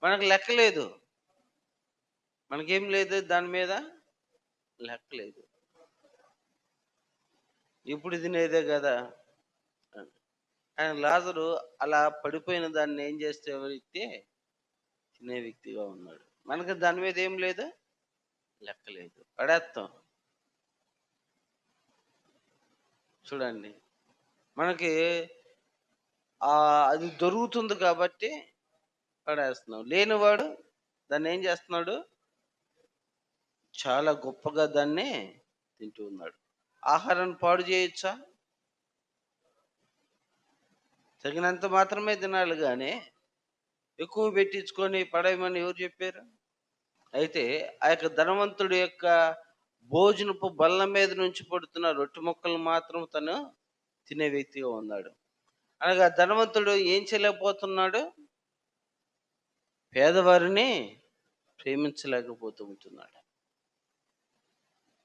మనకు లెక్కలేదు, మనకేం లేదు, దాని మీద లెక్కలేదు. ఇప్పుడు తినేదే కదా. ఆయన లాజరు అలా పడిపోయిన దాన్ని ఏం చేస్తే వ్యక్తి తినే వ్యక్తిగా ఉన్నాడు. మనకి దాని మీద ఏం లేదు, లెక్క లేదు, పడేస్తాం. చూడండి, మనకి అది దొరుకుతుంది కాబట్టి పడేస్తున్నాం. లేనివాడు దాన్ని ఏం చేస్తున్నాడు, చాలా గొప్పగా దాన్ని తింటూ ఉన్నాడు. ఆహారాన్ని పాడు చేయొచ్చా? తగినంత మాత్రమే తినాలి కానీ ఎక్కువ పెట్టించుకొని పడేయమని ఎవరు చెప్పారు? అయితే ఆ యొక్క ధనవంతుడి యొక్క భోజనపు బల్ల మీద నుంచి పడుతున్న రొట్టె ముక్కలు మాత్రం తను తినే వ్యక్తిగా ఉన్నాడు. అనగా ధనవంతుడు ఏం చేయలేకపోతున్నాడు, పేదవారిని ప్రేమించలేకపోతూ ఉంటున్నాడు.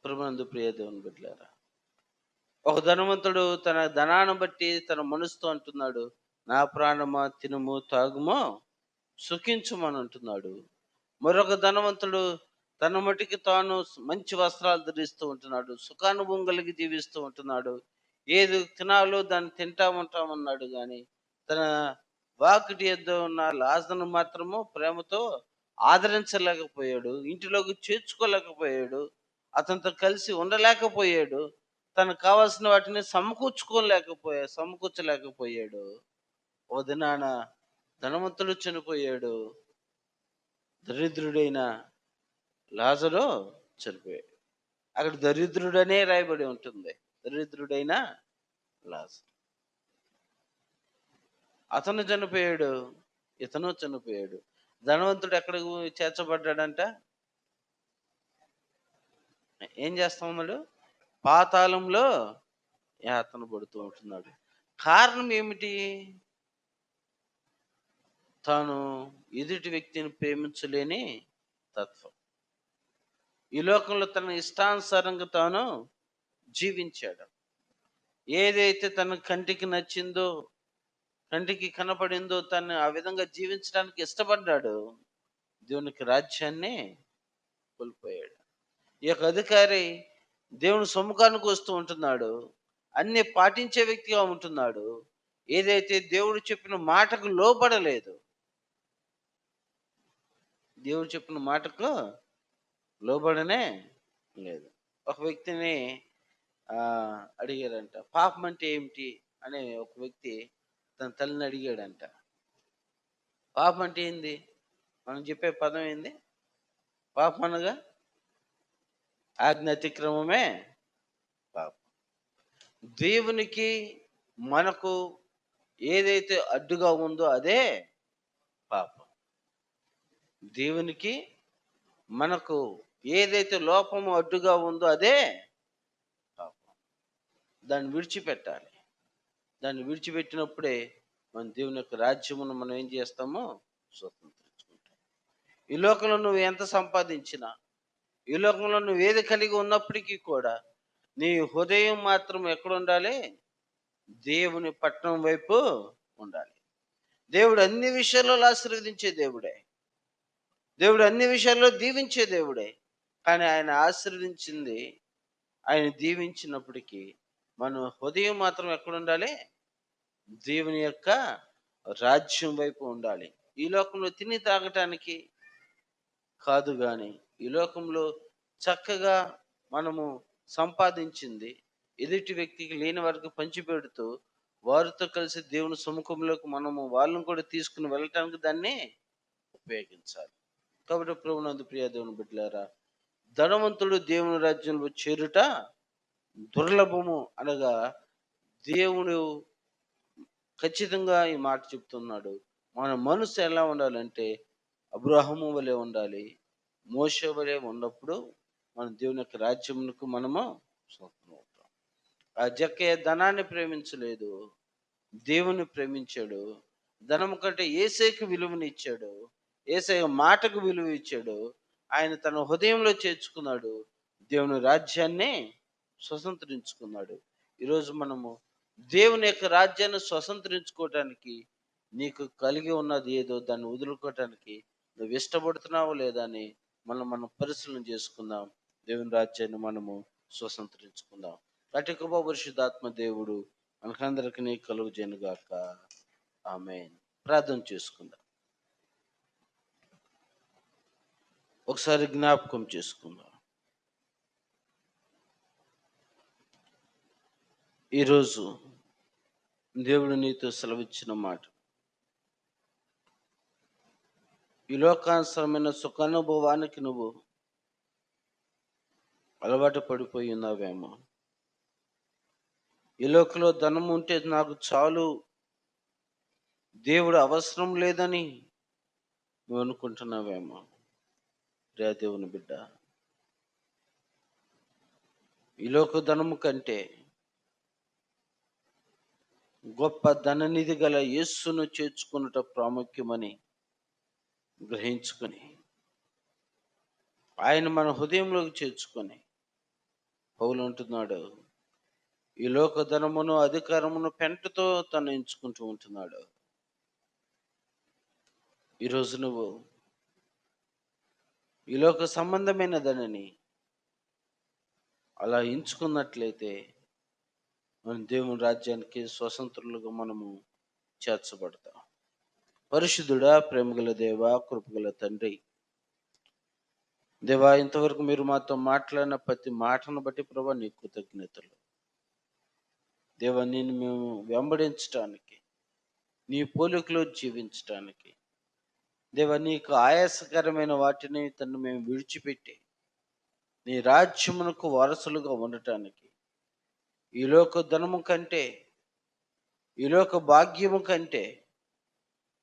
ప్రభునందు ప్రియ దేవుని బిడ్డలారా, ఒక ధనవంతుడు తన ధనాన్ని బట్టి తన మనసుతో అంటున్నాడు, నా ప్రాణమా తినుము తాగుము సుఖించుమని అంటున్నాడు. మరొక ధనవంతుడు తన మటుకి తాను మంచి వస్త్రాలు ధరిస్తూ ఉంటున్నాడు, సుఖానుభవం కలిగి జీవిస్తూ ఉంటున్నాడు. ఏది తినాలో దాన్ని తింటా ఉంటామన్నాడు కానీ తన వాకిటి యొద్ద ఉన్న లాజరును మాత్రము ప్రేమతో ఆదరించలేకపోయాడు, ఇంటిలోకి చేర్చుకోలేకపోయాడు, అతనితో కలిసి ఉండలేకపోయాడు, తనకు కావాల్సిన వాటిని సమకూర్చలేకపోయాడు. ఓ దినాన ధనవంతుడు చనిపోయాడు, దరిద్రుడైన లాజరు చనిపోయాడు. అక్కడ దరిద్రుడనే రాయబడి ఉంటుంది, దరిద్రుడైన లాజరు. అతను చనిపోయాడు, ఇతను చనిపోయాడు. ధనవంతుడు ఎక్కడికి చేర్చబడ్డాడంట? ఏం చేస్తా ఉన్నాడు? పాతాళంలో యాతన పడుతూ ఉంటున్నాడు. కారణం ఏమిటి? తాను ఎదుటి వ్యక్తిని ప్రేమించలేని తత్వం. ఈ లోకంలో తన ఇష్టానుసారంగా తాను జీవించాడు. ఏదైతే తన కంటికి నచ్చిందో, కంటికి కనపడిందో తను ఆ విధంగా జీవించడానికి ఇష్టపడ్డాడు, దేవునికి రాజ్యాన్ని కోల్పోయాడు. ఈ యొక్క అధికారి దేవుని సముఖానికి వస్తూ ఉంటున్నాడు, అన్ని పాటించే వ్యక్తిగా ఉంటున్నాడు. ఏదైతే దేవుడు చెప్పిన మాటకు లోబడలేదు, దేవుడు చెప్పిన మాటకు లోబడనే లేదు. ఒక వ్యక్తిని అడిగారంట, పాపం అంటే ఏమిటి అనే ఒక వ్యక్తి తన తల్లిని అడిగాడంట. పాపం అంటే ఏంది? మనం చెప్పే పదం ఏంది? పాపం అనగా ఆజ్ఞ అతిక్రమమే పాపం. దేవునికి మనకు ఏదైతే అడ్డుగా ఉందో అదే పాపం. దేవునికి మనకు ఏదైతే లోపము అడ్డుగా ఉందో అదే పాపం. దాన్ని విడిచిపెట్టాలి. దాన్ని విడిచిపెట్టినప్పుడే మన దేవుని యొక్క రాజ్యమును మనం ఏం చేస్తామో స్వతంత్రించుకుంటాం. ఈ లోకంలో నువ్వు ఎంత సంపాదించినా, ఈ లోకంలో నువ్వు ఏది కలిగి ఉన్నప్పటికీ కూడా నీ హృదయం మాత్రం ఎక్కడ ఉండాలి? దేవుని పట్టణం వైపు ఉండాలి. దేవుడు అన్ని విషయాల్లో ఆశీర్వదించే దేవుడే, దేవుడు అన్ని విషయాల్లో దీవించే దేవుడే. కానీ ఆయన ఆశీర్వదించింది, ఆయన దీవించినప్పటికీ మన హృదయం మాత్రం ఎక్కడ ఉండాలి? దేవుని యొక్క రాజ్యం వైపు ఉండాలి. ఈ లోకంలో తిని తాగటానికి కాదు, కానీ ఈ లోకంలో చక్కగా మనము సంపాదించింది ఎదుటి వ్యక్తికి లేని వారికి పంచిపెడుతూ వారితో కలిసి దేవుని సముఖంలోకి మనము వాళ్ళని కూడా తీసుకుని వెళ్ళటానికి దాన్ని ఉపయోగించాలి. కాబట్టి ప్రభునందు ప్రియ దేవుని బిడ్డలారా, ధనవంతుడు దేవుని రాజ్యంలో చేరుట దుర్లభము అనగా దేవుడు ఖచ్చితంగా ఈ మాట చెప్తున్నాడు. మన మనసు ఎలా ఉండాలంటే అబ్రాహము వలె ఉండాలి, మోషే వలె ఉన్నప్పుడు మన దేవుని యొక్క రాజ్యమునకు మనము స్వతంత్రం అవుతాం. ఆ జక్కయ్య ధనాన్ని ప్రేమించలేదు, దేవుని ప్రేమించాడు. ధనము కంటే యేసేకు విలువనిచ్చాడు, యేసయ్య మాటకు విలువ ఇచ్చాడు. ఆయన తన హృదయంలో చేర్చుకున్నాడు, దేవుని రాజ్యాన్ని స్వతంత్రించుకున్నాడు. ఈరోజు మనము దేవుని యొక్క రాజ్యాన్ని స్వతంత్రించుకోవటానికి నీకు కలిగి ఉన్నది ఏదో దాన్ని వదులుకోవటానికి నువ్వు ఇష్టపడుతున్నావో లేదా అని మనం పరిశీలన చేసుకుందాం. దేవుని రాజ్యాన్ని మనము స్వతంత్రించుకుందాం. కటికృప పరిశుద్ధాత్మ దేవుడు మనకందరికి కలుగుజేనుగాక. ఆమేన్. ప్రార్థన చేసుకుందాం. ఒకసారి జ్ఞాపకం చేసుకుందాం. ఈరోజు దేవుడు నీతో సెలవిచ్చిన మాట, ఈ లోకానుసరమైన సుఖానుభవానికి నువ్వు అలవాటు పడిపోయి ఉన్నావేమో. ఈ లోకంలో ధనం ఉంటే నాకు చాలు, దేవుడు అవసరం లేదని నువ్వు అనుకుంటున్నావేమో. ప్రియ దేవుని బిడ్డ, ఈ లోక ధనము కంటే గొప్ప ధననిధి గల యేసును చేర్చుకున్నట ప్రాముఖ్యమని గ్రహించుకొని, ఆయన మన హృదయంలోకి చేర్చుకొని, పౌలు అంటున్నాడు, ఈ లోక ధనమును అధికారమును పెంటతో తను ఎంచుకుంటూ ఉంటున్నాడు. ఈరోజు నువ్వు ఈ లోక సంబంధమైన దానిని అలా ఎంచుకున్నట్లయితే మన దేవుని రాజ్యానికి స్వతంత్రులుగా మనము చేర్చబడతాం. పరిశుద్ధుడా, ప్రేమగల దేవా, కృపగల తండ్రి, దేవా, ఇంతవరకు మీరు మాతో మాట్లాడిన ప్రతి మాటను బట్టి ప్రభా నీ కృతజ్ఞతలు. దేవా, నేను మేము వెంబడించటానికి, నీ పోలికలో జీవించటానికి, దేవా, నీకు ఆయాసకరమైన వాటిని తను మేము విడిచిపెట్టి నీ రాజ్యమునకు వారసులుగా ఉండటానికి, ఈ లోక ధనము కంటే, ఈ లోక భాగ్యము కంటే,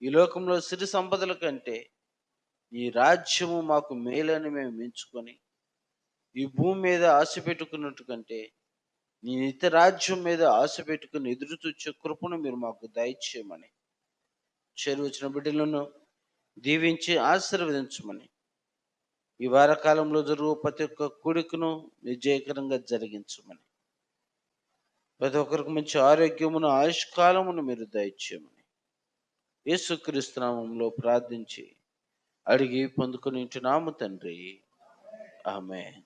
ఈ లోకంలో సిరి సంపదల కంటే ఈ రాజ్యము మాకు మేలని మేము ఎంచుకొని, ఈ భూమి మీద ఆశ పెట్టుకున్నట్టు కంటే నీ నిత్య రాజ్యం మీద ఆశ పెట్టుకుని ఎదురు చూచే కృపను మీరు మాకు దయచేయమని, చేరువచ్చిన బిడ్డలను దీవించి ఆశీర్వదించమని, ఈ వారకాలంలో జరుగు ప్రతి ఒక్క కూడికను విజయకరంగా జరిగించమని, ప్రతి ఒక్కరికి మంచి ఆరోగ్యమును ఆయుష్కాలమును మీరు దయచేయమని యేసుక్రీస్తు నామములో ప్రార్థించి అడిగి పొందుకొని ఉంటున్నాము తండ్రి. ఆమేన్.